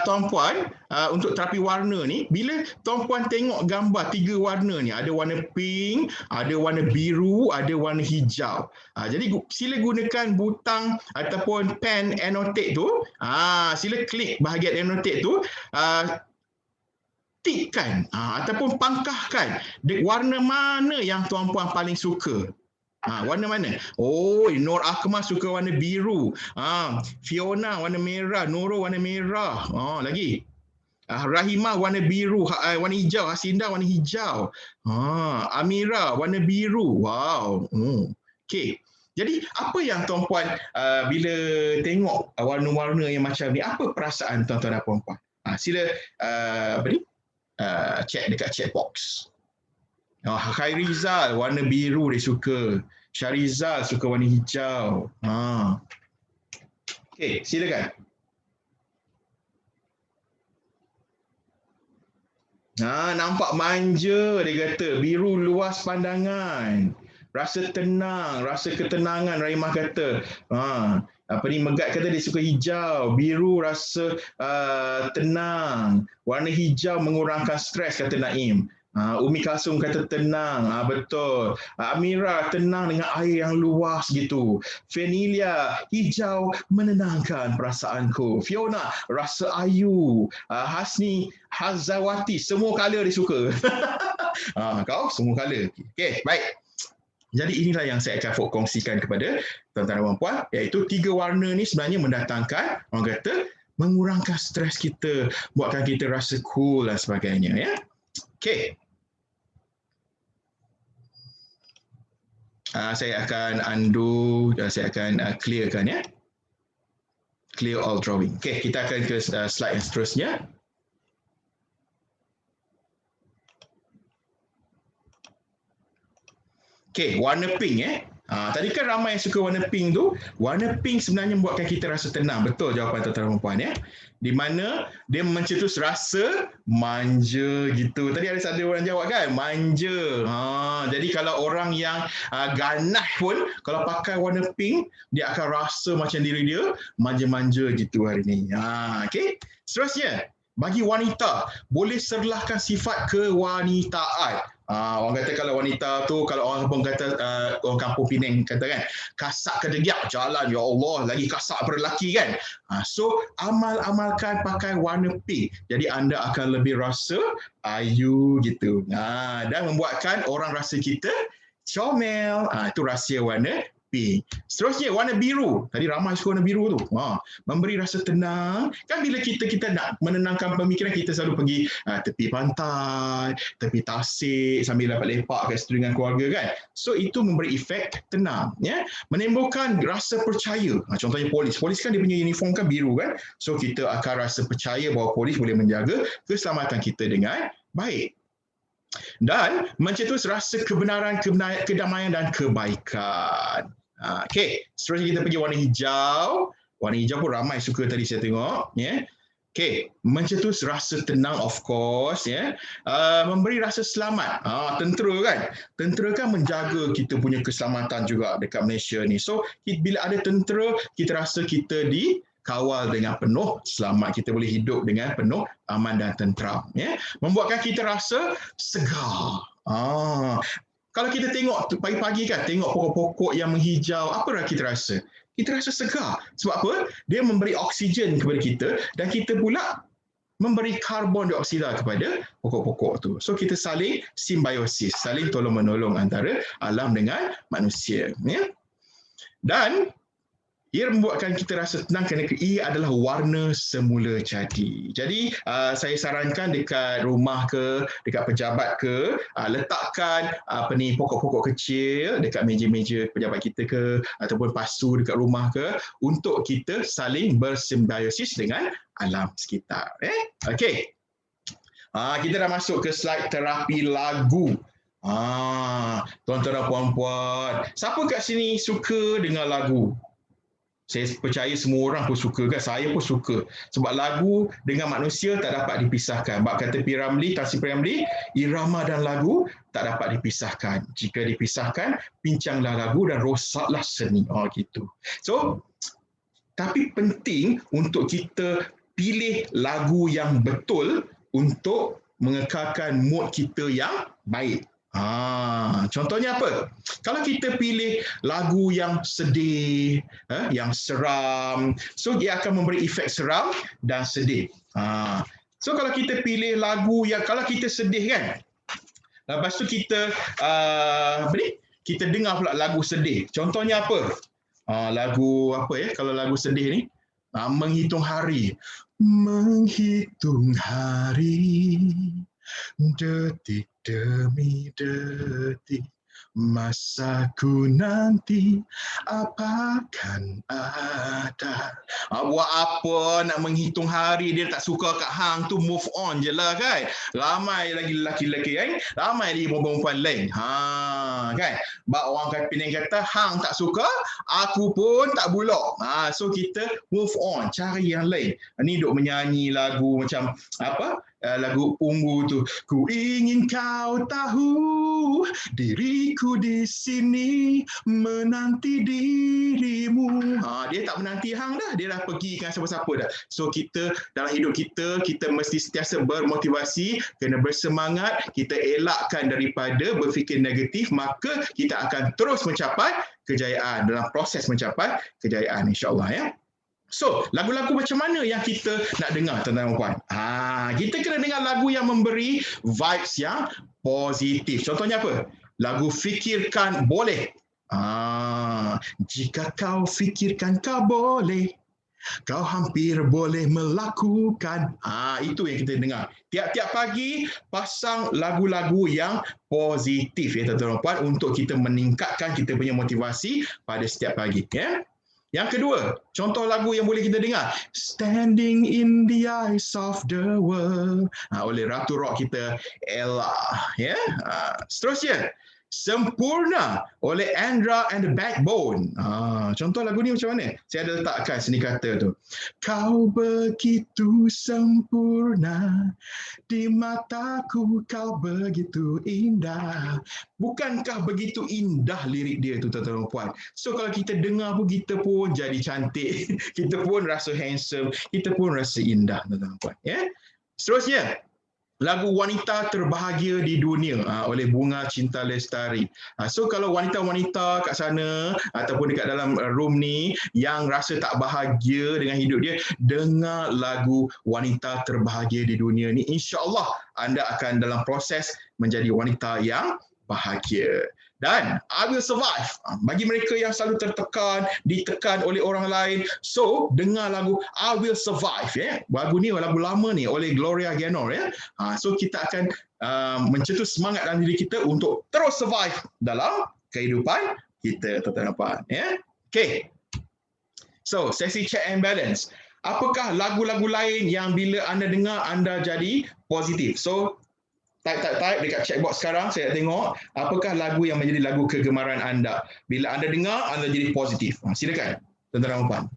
A: tuan puan untuk terapi warna ni, bila tuan puan tengok gambar 3 warna ni, ada warna pink, ada warna biru, ada warna hijau. Jadi sila gunakan butang ataupun pen annotate tu, sila klik bahagian annotate tu, tikkan ataupun pangkahkan warna mana yang tuan puan paling suka. Warna mana? Nur Akmal suka warna biru. Fiona warna merah. Nurul warna merah. Lagi. Rahimah warna biru. Warna hijau. Hasinda warna hijau. Amira warna biru. Wow. Okey. Jadi apa yang tuan-puan bila tengok warna-warna yang macam ni, apa perasaan tuan-tuan dan puan-puan? Sila check dekat chat box. Khairizal warna biru dia suka. Syarizal suka warna hijau. Okey, silakan. Nampak manja dia kata. Biru luas pandangan. Rasa tenang, rasa ketenangan, Rahimah kata. Megat kata dia suka hijau. Biru rasa tenang. Warna hijau mengurangkan stres, kata Naim. Umi Kasum kata tenang. Betul. Amira tenang dengan air yang luas gitu. Fenilia, hijau menenangkan perasaanku. Fiona, rasa ayu. Hasni, Hazawati, semua color dia suka. Kau semua color. Okey, baik. Jadi inilah yang saya akan kongsikan kepada tuan-tuan dan puan, iaitu 3 warna ni sebenarnya mendatangkan, orang kata, mengurangkan stres kita, buatkan kita rasa cool dan sebagainya, ya. Okey. Saya akan undo, saya akan clearkan ya. Clear all drawing. Okey, kita akan ke slide yang seterusnya. Okey, warna pink tadi kan ramai yang suka warna pink tu. Warna pink sebenarnya membuatkan kita rasa tenang. Betul jawapan tuan-tuan dan puan ya. Di mana dia mencetus rasa manja gitu. Tadi ada orang jawab kan, manja. Jadi kalau orang yang ganas pun kalau pakai warna pink, dia akan rasa macam diri dia manja-manja gitu hari ni. Okey. Seterusnya, bagi wanita, boleh serlahkan sifat kewanitaan. Orang kata kalau wanita tu, kalau orang pun kata, orang kampung Penang kata kan, kasak kedegiak jalan, ya Allah, lagi kasak daripada lelaki kan. So, amalkan pakai warna pink. Jadi anda akan lebih rasa ayu gitu. Dan membuatkan orang rasa kita comel. Itu rahsia warna pink. Seterusnya warna biru. Tadi ramai suka warna biru tu. Memberi rasa tenang. Kan bila kita nak menenangkan pemikiran, kita selalu pergi tepi pantai, tepi tasik sambil lepak-lepak kat situ dengan keluarga kan. So itu memberi efek tenang ya. Menimbulkan rasa percaya. Contohnya polis. Polis kan dia punya uniform kan biru kan. So kita akan rasa percaya bahawa polis boleh menjaga keselamatan kita dengan baik. Dan mencetus rasa kebenaran, kedamaian dan kebaikan. Okey, seterusnya kita pergi warna hijau. Warna hijau pun ramai suka tadi saya tengok. Okey, mencetus rasa tenang of course. Memberi rasa selamat. Tentera kan. Tentera kan menjaga kita punya keselamatan juga dekat Malaysia ni. So, bila ada tentera, kita rasa kita dikawal dengan penuh selamat. Kita boleh hidup dengan penuh aman dan tenteram. Membuatkan kita rasa segar. Kalau kita tengok pagi-pagi kan, tengok pokok-pokok yang menghijau, apa kita rasa? Kita rasa segar. Sebab apa? Dia memberi oksigen kepada kita dan kita pula memberi karbon dioksida kepada pokok-pokok tu. So kita saling simbiosis, saling tolong-menolong antara alam dengan manusia. Dan ia membuatkan kita rasa tenang kerana ia adalah warna semula jadi. Jadi saya sarankan dekat rumah ke, dekat pejabat ke, letakkan pokok-pokok kecil dekat meja-meja pejabat kita ke, ataupun pasu dekat rumah ke, untuk kita saling bersimbiosis dengan alam sekitar. Okey. Kita dah masuk ke slide terapi lagu. Tuan-tuan dan puan-puan, siapa kat sini suka dengar lagu? Saya percaya semua orang pun suka kan, saya pun suka. Sebab lagu dengan manusia tak dapat dipisahkan. Bab kata P. Ramlee, Tan Sri P. Ramlee, irama dan lagu tak dapat dipisahkan. Jika dipisahkan, pincanglah lagu dan rosaklah seni. Gitu. So, tapi penting untuk kita pilih lagu yang betul untuk mengekalkan mood kita yang baik. Contohnya apa? Kalau kita pilih lagu yang sedih, yang seram, so dia akan memberi efek seram dan sedih. So kalau kita pilih lagu yang, kalau kita sedih kan, lepas tu kita kita dengar pula lagu sedih. Contohnya apa? Lagu apa kalau lagu sedih ni? Menghitung hari. Menghitung hari, detik demi detik, masaku nanti apakan ada. Buat apa nak menghitung hari? Dia tak suka kat hang tu, move on je lah kan. Ramai lagi lelaki-lelaki kan, ramai lagi perempuan lain. Kan? Bak orang Penang kata hang tak suka, aku pun tak bulok. So kita move on, cari yang lain. Ni duk menyanyi lagu macam apa? Lagu Ungu tu. Ku ingin kau tahu diriku di sini menanti dirimu. Dia tak menanti hang dah, dia dah pergi dengan siapa-siapa dah. So kita dalam hidup kita, kita mesti sentiasa bermotivasi, kena bersemangat, kita elakkan daripada berfikir negatif, maka kita akan terus mencapai kejayaan, dalam proses mencapai kejayaan insya-Allah ya. So, lagu-lagu macam mana yang kita nak dengar, tuan-tuan dan puan? Kita kena dengar lagu yang memberi vibes yang positif. Contohnya apa? Lagu Fikirkan Boleh. Jika kau fikirkan kau boleh, Kau hampir boleh melakukan. Itu yang kita dengar. Tiap-tiap pagi pasang lagu-lagu yang positif ya tuan-tuan dan puan untuk kita meningkatkan kita punya motivasi pada setiap pagi ya. Yang kedua, contoh lagu yang boleh kita dengar, Standing in the Eyes of the World, oleh Ratu Rock kita Ella ya. Seterusnya, Sempurna oleh Andra and the Backbone. Contoh lagu ni macam mana? Saya ada letakkan sini kata tu. Kau begitu sempurna, di mataku kau begitu indah. Bukankah begitu indah lirik dia tu tuan-tuan dan puan? So kalau kita dengar pun kita pun jadi cantik, kita pun rasa handsome, kita pun rasa indah tuan-tuan dan puan. Ya? Seterusnya, lagu Wanita Terbahagia di Dunia oleh Bunga Cinta Lestari. So kalau wanita-wanita kat sana ataupun dekat dalam room ni yang rasa tak bahagia dengan hidup dia, dengar lagu Wanita Terbahagia di Dunia ni, insya-Allah anda akan dalam proses menjadi wanita yang bahagia. Dan I Will Survive, bagi mereka yang selalu tertekan, ditekan oleh orang lain, so dengar lagu I Will Survive ya. Lagu ni lagu lama ni oleh Gloria Gaynor ya. So kita akan mencetus semangat dalam diri kita untuk terus survive dalam kehidupan kita tuan-tuan dan puan ya. Okay. So sesi check and balance. Apakah lagu-lagu lain yang bila anda dengar anda jadi positif? So type dekat chat box sekarang, saya nak tengok apakah lagu yang menjadi lagu kegemaran anda. Bila anda dengar, anda jadi positif. Silakan, tuan-tuan dan puan.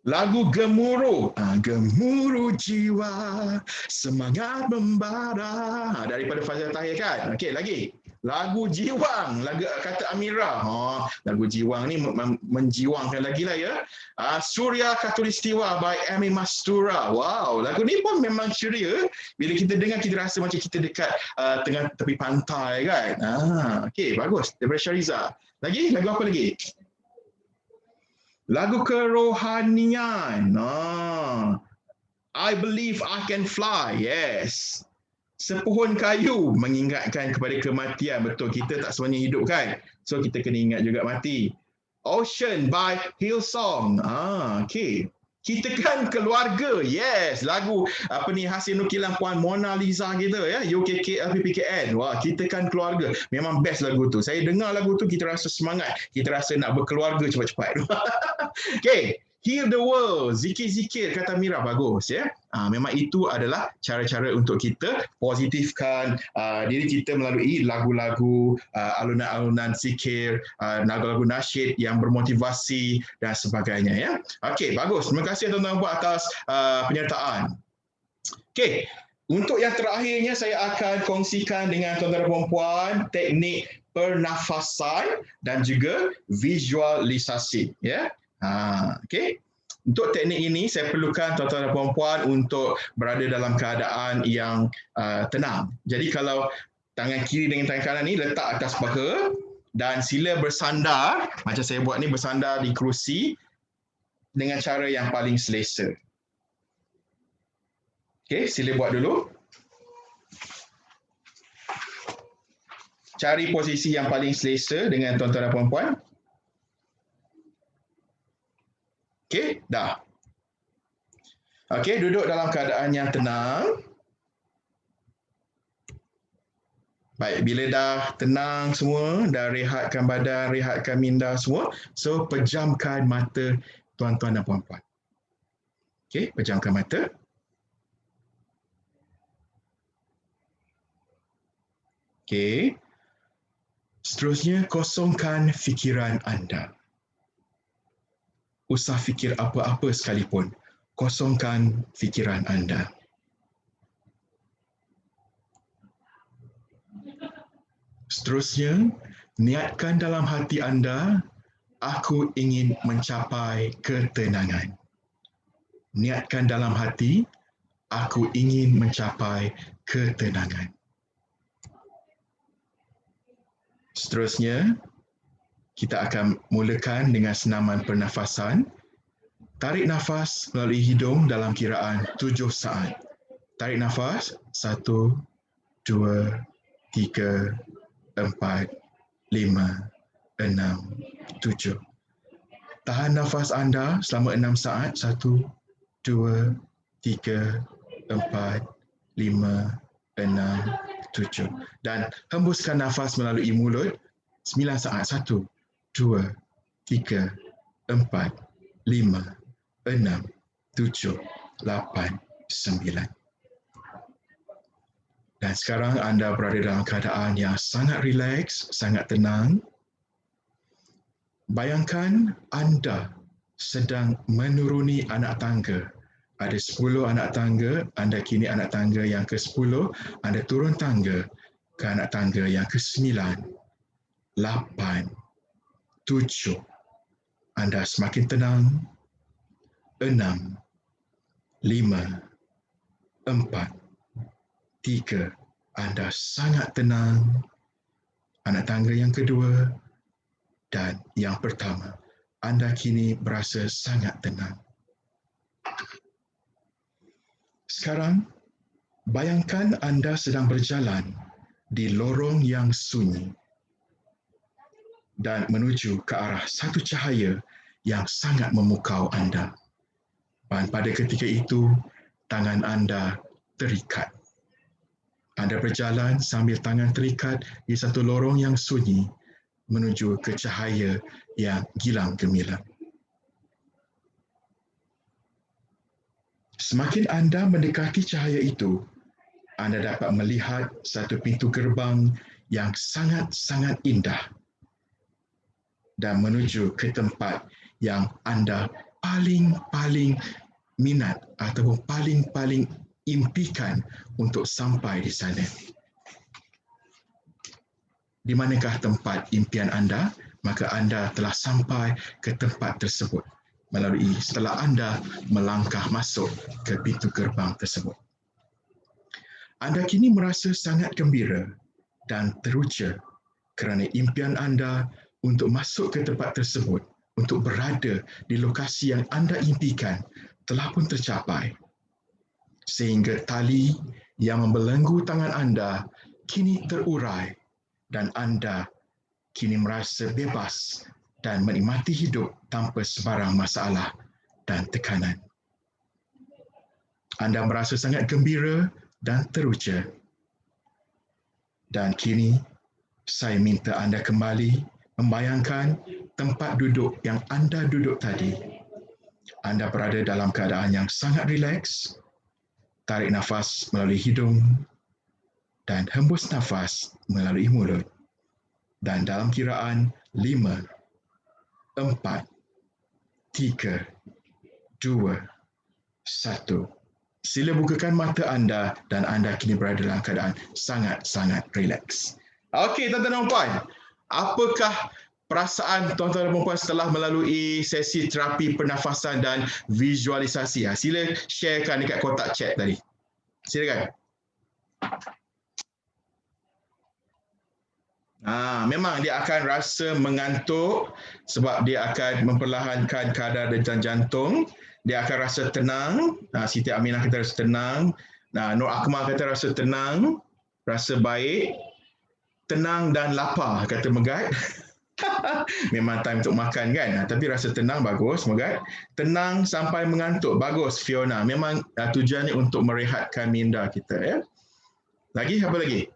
A: Lagu Gemuruh. Gemuruh jiwa, semangat membara. Daripada Fazil Tahir kan? Okey, lagi. Lagu Jiwang, lagu kata Amira. Lagu Jiwang ni menjiwangkan lagi lah ya. Surya Khatulistiwa by Amy Mastura. Wow, lagu ni pun memang ceria. Bila kita dengar kita rasa macam kita dekat tengah tepi pantai kan. Okey, bagus. Daripada Syariza. Lagi, lagu apa lagi? Lagu kerohanian. I Believe I Can Fly. Yes. Sepohon kayu mengingatkan kepada kematian. Betul, kita tak semuanya hidup kan. So kita kena ingat juga mati. Ocean by Hillsong. Okay. Kita kan keluarga. Yes, lagu hasil nukilan Puan Mona Lisa kita ya, UKK LPPKN. Wah, kita kan keluarga. Memang best lagu tu. Saya dengar lagu tu kita rasa semangat. Kita rasa nak berkeluarga cepat-cepat. Okay. Heal the World, zikir-zikir kata Mira, bagus ya. Memang itu adalah cara-cara untuk kita positifkan diri kita melalui lagu-lagu, alunan-alunan zikir, lagu-lagu nasyid yang bermotivasi dan sebagainya ya. Okey, bagus. Terima kasih tuan-tuan buat atas penyertaan. Okey, untuk yang terakhirnya saya akan kongsikan dengan tuan-tuan dan puan teknik pernafasan dan juga visualisasi ya. Okay. Untuk teknik ini saya perlukan tuan-tuan dan puan-puan untuk berada dalam keadaan yang tenang. Jadi kalau tangan kiri dengan tangan kanan ni letak atas paha dan sila bersandar, macam saya buat ni, bersandar di kerusi dengan cara yang paling selesa. Okay, sila buat dulu. Cari posisi yang paling selesa dengan tuan-tuan dan puan-puan. Okey, dah. Okey, duduk dalam keadaan yang tenang. Baik, bila dah tenang semua, dah rehatkan badan, rehatkan minda semua, so pejamkan mata tuan-tuan dan puan-puan. Okey, pejamkan mata. Okey. Seterusnya, kosongkan fikiran anda. Usah fikir apa-apa sekalipun. Kosongkan fikiran anda. Seterusnya, niatkan dalam hati anda, aku ingin mencapai ketenangan. Niatkan dalam hati, aku ingin mencapai ketenangan. Seterusnya, kita akan mulakan dengan senaman pernafasan. Tarik nafas melalui hidung dalam kiraan 7 saat. Tarik nafas, 1, 2, 3, 4, 5, 6, 7. Tahan nafas anda selama 6 saat. 1, 2, 3, 4, 5, 6, 7. Dan hembuskan nafas melalui mulut 9 saat. 1, 2, 3, 4, 5, 6, 7, 8, 9. Dan sekarang anda berada dalam keadaan yang sangat rileks, sangat tenang. Bayangkan anda sedang menuruni anak tangga. Ada 10 anak tangga, anda kini anak tangga yang ke-10, anda turun tangga ke anak tangga yang ke-9, 8, 7. Anda semakin tenang. 6, 5, 4, 3. Anda sangat tenang. Anak tangga yang kedua dan yang pertama. Anda kini berasa sangat tenang. Sekarang, bayangkan anda sedang berjalan di lorong yang sunyi dan menuju ke arah satu cahaya yang sangat memukau anda. Dan pada ketika itu, tangan anda terikat. Anda berjalan sambil tangan terikat di satu lorong yang sunyi menuju ke cahaya yang gilang gemilang. Semakin anda mendekati cahaya itu, anda dapat melihat satu pintu gerbang yang sangat-sangat indah dan menuju ke tempat yang anda paling-paling minat ataupun paling-paling impikan untuk sampai di sana. Di manakah tempat impian anda? Maka anda telah sampai ke tempat tersebut melalui setelah anda melangkah masuk ke pintu gerbang tersebut. Anda kini merasa sangat gembira dan teruja kerana impian anda untuk masuk ke tempat tersebut, untuk berada di lokasi yang anda impikan telah pun tercapai. Sehingga tali yang membelenggu tangan anda kini terurai dan anda kini merasa bebas dan menikmati hidup tanpa sebarang masalah dan tekanan. Anda merasa sangat gembira dan teruja. Dan kini, saya minta anda kembali membayangkan tempat duduk yang anda duduk tadi. Anda berada dalam keadaan yang sangat rileks. Tarik nafas melalui hidung dan hembus nafas melalui mulut. Dan dalam kiraan 5, 4, 3, 2, 1. Sila bukakan mata anda dan anda kini berada dalam keadaan sangat-sangat rileks. Okey, tuan-tuan dan puan. Apakah perasaan tuan-tuan dan puan setelah melalui sesi terapi pernafasan dan visualisasi? Sila sharekan dekat kotak chat tadi. Silakan. Memang dia akan rasa mengantuk sebab dia akan memperlahankan kadar detak jantung. Dia akan rasa tenang. Siti Aminah kata rasa tenang. Nur Akmal kata rasa tenang, rasa baik, tenang dan lapar, kata Megat. Memang time untuk makan kan, tapi rasa tenang, bagus Megat. Tenang sampai mengantuk, bagus Fiona. Memang tujuannya untuk merehatkan minda kita. Ya. Lagi, apa lagi?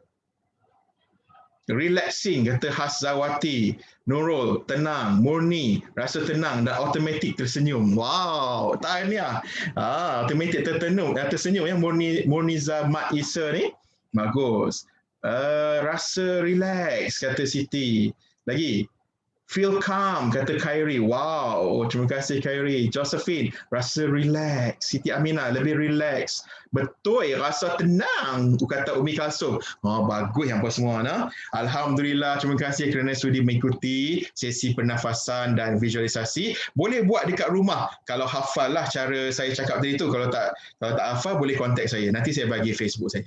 A: Relaxing, kata Haszawati. Nurul, tenang, murni, rasa tenang dan automatik tersenyum. Wow, tahniah. Automatik tersenyum ya, Murniza Mat Isa ni. Bagus. Rasa relax, kata Siti. Lagi. Feel calm, kata Khairi. Wow, terima kasih Khairi. Josephine, rasa relax. Siti Aminah, lebih relax. Betul, rasa tenang, kata Umi Kalsum. Bagus yang semua. Alhamdulillah, terima kasih kerana sudi mengikuti sesi pernafasan dan visualisasi. Boleh buat dekat rumah. Kalau hafal lah cara saya cakap tadi tu. Kalau tak hafal, boleh kontak saya. Nanti saya bagi Facebook saya.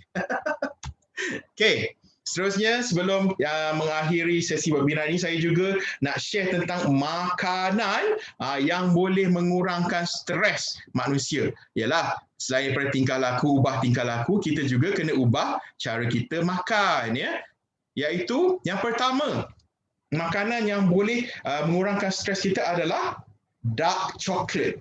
A: Okey. Seterusnya, sebelum mengakhiri sesi webinar ini, saya juga nak share tentang makanan yang boleh mengurangkan stres manusia. Ialah, selain daripada tingkah laku, ubah tingkah laku, kita juga kena ubah cara kita makan. Ya? Iaitu, yang pertama, makanan yang boleh mengurangkan stres kita adalah dark chocolate.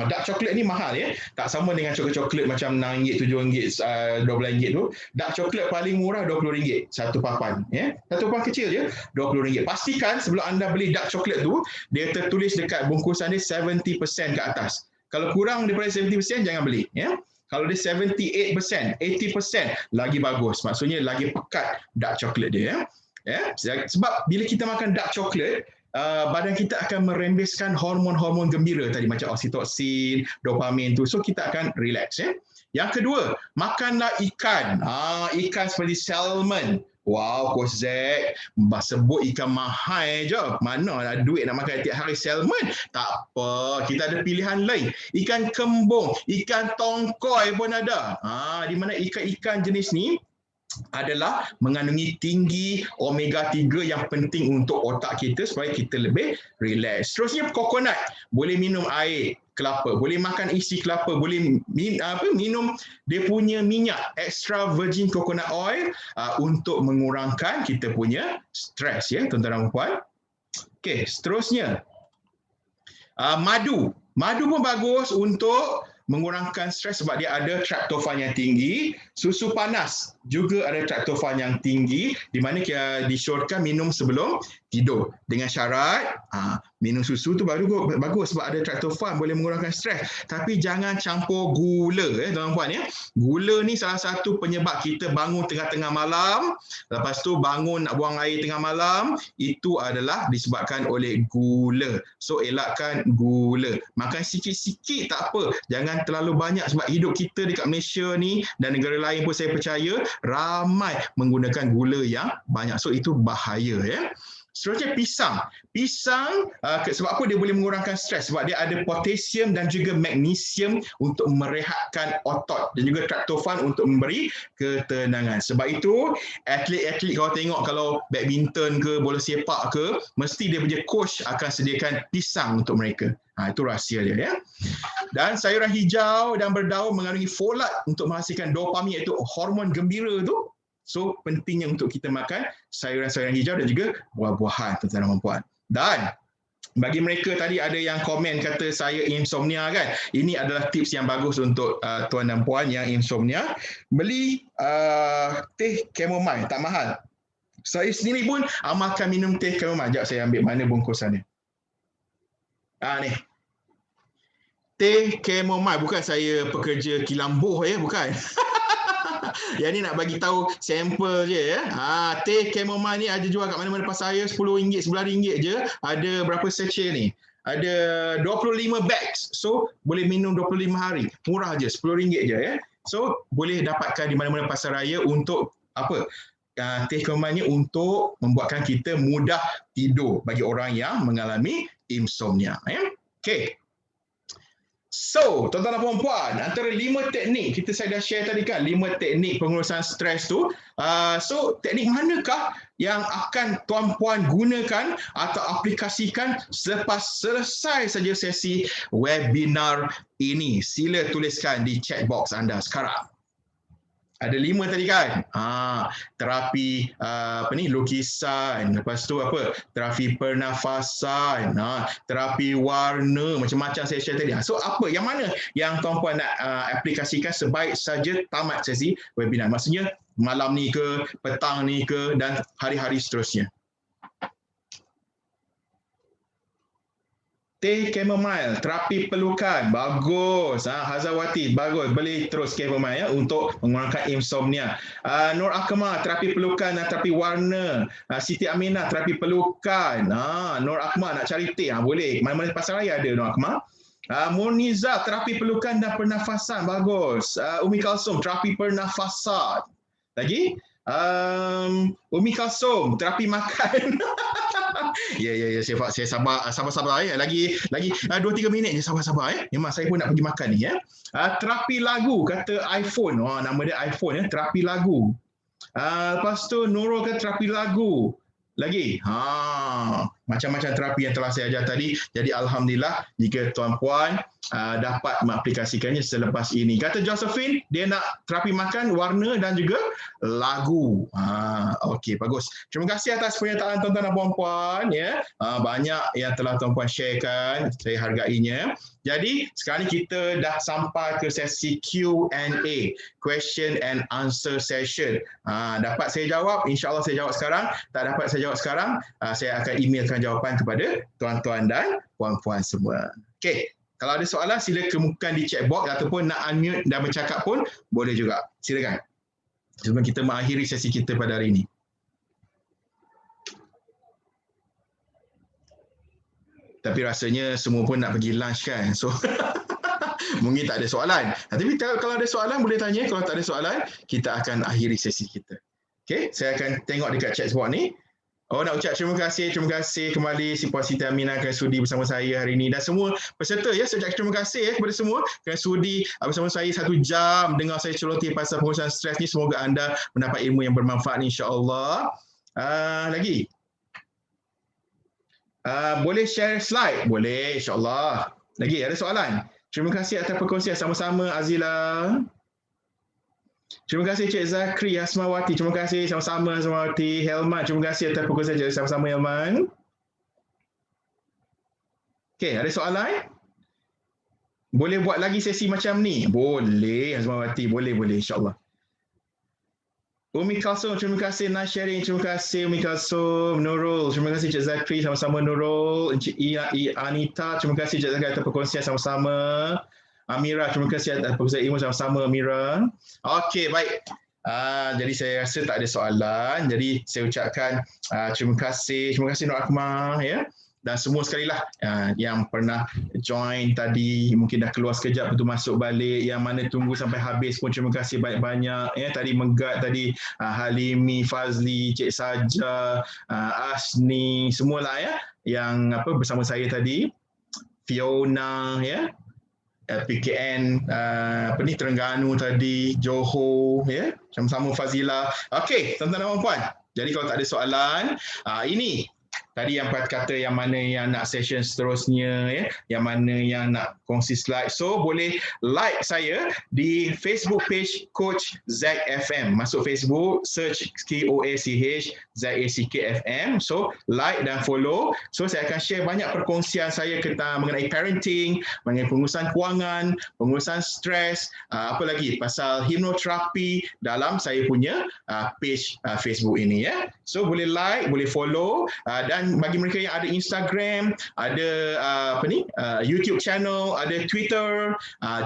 A: Dark chocolate ni mahal ya. Tak sama dengan coklat macam RM6, RM7, RM12 tu. Dark chocolate paling murah RM20 satu papan ya. Satu papan kecil je RM20. Pastikan sebelum anda beli dark chocolate tu, dia tertulis dekat bungkusan dia 70% ke atas. Kalau kurang daripada 70% jangan beli ya. Kalau dia 78%, 80% lagi bagus. Maksudnya lagi pekat dark chocolate dia ya. Sebab bila kita makan dark chocolate, badan kita akan merembeskan hormon-hormon gembira tadi macam oksitosin, dopamin tu. So kita akan relax ya. Yang kedua, makanlah ikan. Ikan seperti salmon. Wow, Coach Zack, sebut ikan mahal je. Mana ada duit nak makan tiap hari salmon? Tak apa, kita ada pilihan lain. Ikan kembung, ikan tongkoi pun ada. Di mana ikan-ikan jenis ni adalah mengandungi tinggi omega 3 yang penting untuk otak kita supaya kita lebih relax. Seterusnya coconut, boleh minum air kelapa, boleh makan isi kelapa, boleh minum dia punya minyak extra virgin coconut oil untuk mengurangkan kita punya stres ya tuan-tuan dan puan. Okey, seterusnya madu. Madu pun bagus untuk mengurangkan stres sebab dia ada tryptophan yang tinggi. Susu panas juga ada tryptophan yang tinggi di mana disyorkan minum sebelum tidur. Dengan syarat minum susu tu baru bagus sebab ada tryptophan boleh mengurangkan stres. Tapi jangan campur gula tuan-tuan puan ya. Gula ni salah satu penyebab kita bangun tengah-tengah malam, lepas tu bangun nak buang air tengah malam, itu adalah disebabkan oleh gula. So elakkan gula. Makan sikit-sikit tak apa. Jangan terlalu banyak sebab hidup kita dekat Malaysia ni dan negara lain pun saya percaya ramai menggunakan gula yang banyak. So itu bahaya ya. Seterusnya pisang. Pisang sebab apa dia boleh mengurangkan stres? Sebab dia ada potasium dan juga magnesium untuk merehatkan otot dan juga tryptophan untuk memberi ketenangan. Sebab itu atlet-atlet kau tengok kalau badminton ke bola sepak ke, mesti dia punya coach akan sediakan pisang untuk mereka. Itu rahsia dia ya. Dan sayuran hijau dan berdaun mengandungi folat untuk menghasilkan dopamin iaitu hormon gembira tu. So pentingnya untuk kita makan sayuran-sayuran hijau dan juga buah-buahan tuan-tuan dan puan. Dan bagi mereka tadi ada yang komen kata saya insomnia kan. Ini adalah tips yang bagus untuk tuan dan puan yang insomnia. Beli teh chamomile, tak mahal. Saya sendiri pun amalkan minum teh chamomile. Sekejap saya ambil mana bungkusannya. Ni. Teh chamomile, bukan saya pekerja kilambuh ya, bukan. Yang ni nak bagi tahu sampel je ya. Teh chamomile ni ada jual kat mana-mana pasar raya RM10, RM11 je. Ada berapa sachet ni? Ada 25 bags. So boleh minum 25 hari. Murah je, RM10 je ya. So boleh dapatkan di mana-mana pasar raya untuk apa? Teh chamomile ni untuk membuatkan kita mudah tidur bagi orang yang mengalami insomnia ya. Okey. So, tuan-tuan dan puan, antara 5 teknik, saya dah share tadi kan, 5 teknik pengurusan stres tu. So, teknik manakah yang akan tuan-puan gunakan atau aplikasikan selepas selesai saja sesi webinar ini? Sila tuliskan di chat box anda sekarang. Ada 5 tadi kan? Terapi lukisan, lepas tu terapi pernafasan, terapi warna, macam-macam saya share tadi. So apa yang mana yang tuan-puan nak aplikasikan sebaik saja tamat sesi webinar? Maksudnya malam ni ke, petang ni ke dan hari-hari seterusnya. Teh chamomile, terapi pelukan, bagus. Hazawati, bagus. Beli terus chamomile ya untuk mengurangkan insomnia. Nur Akmal, terapi pelukan dan terapi warna. Siti Aminah, terapi pelukan. Nur Akmal nak cari teh, boleh. Mana-mana pasar raya ada Nur Akmal. Muniza, terapi pelukan dan pernafasan, bagus. Umi Kalsum, terapi pernafasan. Lagi? Umi Kalsum, terapi makan. Ya, saya sabar ya. Lagi 2-3 minit je, sabar ya. Memang saya pun nak pergi makan ni ya. Terapi lagu kata iPhone. Nama dia iPhone ya, terapi lagu. Lepas tu Nurul kata terapi lagu. Lagi. macam-macam terapi yang telah saya ajar tadi. Jadi alhamdulillah jika tuan-puan dapat mengaplikasikannya selepas ini. Kata Josephine, dia nak terapi makan, warna dan juga lagu. Okey, bagus. Terima kasih atas pernyataan tuan-tuan dan puan-puan ya. Banyak yang telah tuan-puan sharekan, saya hargainya. Jadi sekarang ni kita dah sampai ke sesi Q&A, question and answer session. Dapat saya jawab, insya-Allah saya jawab sekarang. Tak dapat saya jawab sekarang, saya akan emailkan jawapan kepada tuan-tuan dan puan-puan semua. Okey, kalau ada soalan sila kemukakan di chat box ataupun nak unmute dan bercakap pun boleh juga. Silakan. Sebelum kita mengakhiri sesi kita pada hari ini. Tapi rasanya semua pun nak pergi lunch kan. So mungkin tak ada soalan. Tapi kalau ada soalan boleh tanya. Kalau tak ada soalan, kita akan akhiri sesi kita. Okey, saya akan tengok dekat chat box ni. Nak ucap terima kasih kembali si Puan Siti Aminah kerana sudi bersama saya hari ini dan semua peserta ya, saya ucap terima kasih kepada semua kerana sudi bersama saya 1 jam dengar saya celoteh pasal pengurusan stres ni. Semoga anda mendapat ilmu yang bermanfaat insya-Allah. Lagi boleh share slide? Boleh, insya-Allah. Lagi ada soalan? Terima kasih atas perkongsian sama-sama Azila. Terima kasih Cik Zakri Hasmawati. Terima kasih sama-sama Hasmawati. Helman, terima kasih atas perkongsian sama-sama Helman. Okey, ada soalan? Boleh buat lagi sesi macam ni? Boleh Hasmawati, boleh insya-Allah. Umi Kalsum, terima kasih Nas sharing. Terima kasih Umi Kalsum. Nurul, terima kasih Cik Zakri sama-sama Nurul. Encik Anita, terima kasih Cik Zakri atas perkongsian sama-sama. Amira, terima kasih atas perkongsian ilmu sama-sama Amira. Okey, baik. Jadi saya rasa tak ada soalan. Jadi saya ucapkan terima kasih Nur Akmal ya. Dan semua sekali lah yang pernah join tadi, mungkin dah keluar sekejap betul masuk balik, yang mana tunggu sampai habis pun terima kasih banyak-banyak ya. Tadi Megat tadi, Halimi, Fazli, Cik Saja, Asni, semualah ya yang bersama saya tadi. Fiona ya. PKN Terengganu tadi, Johor ya, sama-sama Fazila. Okey, tuan-tuan dan puan. Jadi kalau tak ada soalan, ini tadi yang kata yang mana yang nak session seterusnya ya, yang mana yang nak kongsi slide. So boleh like saya di Facebook page Coach Zack FM. Masuk Facebook, search KOACH ZACK FM. So like dan follow. So saya akan share banyak perkongsian saya mengenai parenting, mengenai pengurusan kewangan, pengurusan stres, apa lagi pasal hipnoterapi dalam saya punya page Facebook ini ya. So boleh like, boleh follow, dan bagi mereka yang ada Instagram, ada YouTube channel, ada Twitter,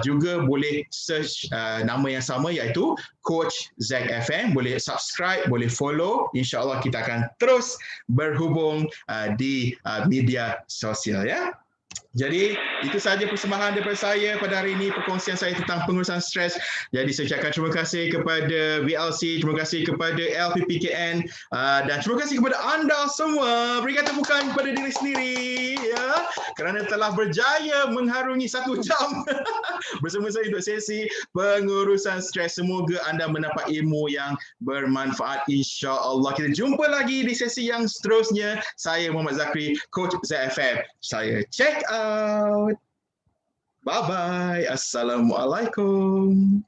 A: juga boleh search nama yang sama iaitu Coach Zack FM. Boleh subscribe, boleh follow. InsyaAllah kita akan terus berhubung di media sosial ya. Jadi itu sahaja persembahan daripada saya pada hari ini, perkongsian saya tentang pengurusan stres. Jadi saya ucapkan terima kasih kepada VLC, terima kasih kepada LPPKN, dan terima kasih kepada anda semua. Berikan tepukan kepada diri sendiri ya, kerana telah berjaya mengharungi 1 jam bersama saya untuk sesi pengurusan stres. Semoga anda mendapat ilmu yang bermanfaat insya-Allah. Kita jumpa lagi di sesi yang seterusnya. Saya Muhammad Zakri, Coach Zack FM. Saya check out. Bye-bye. Assalamualaikum.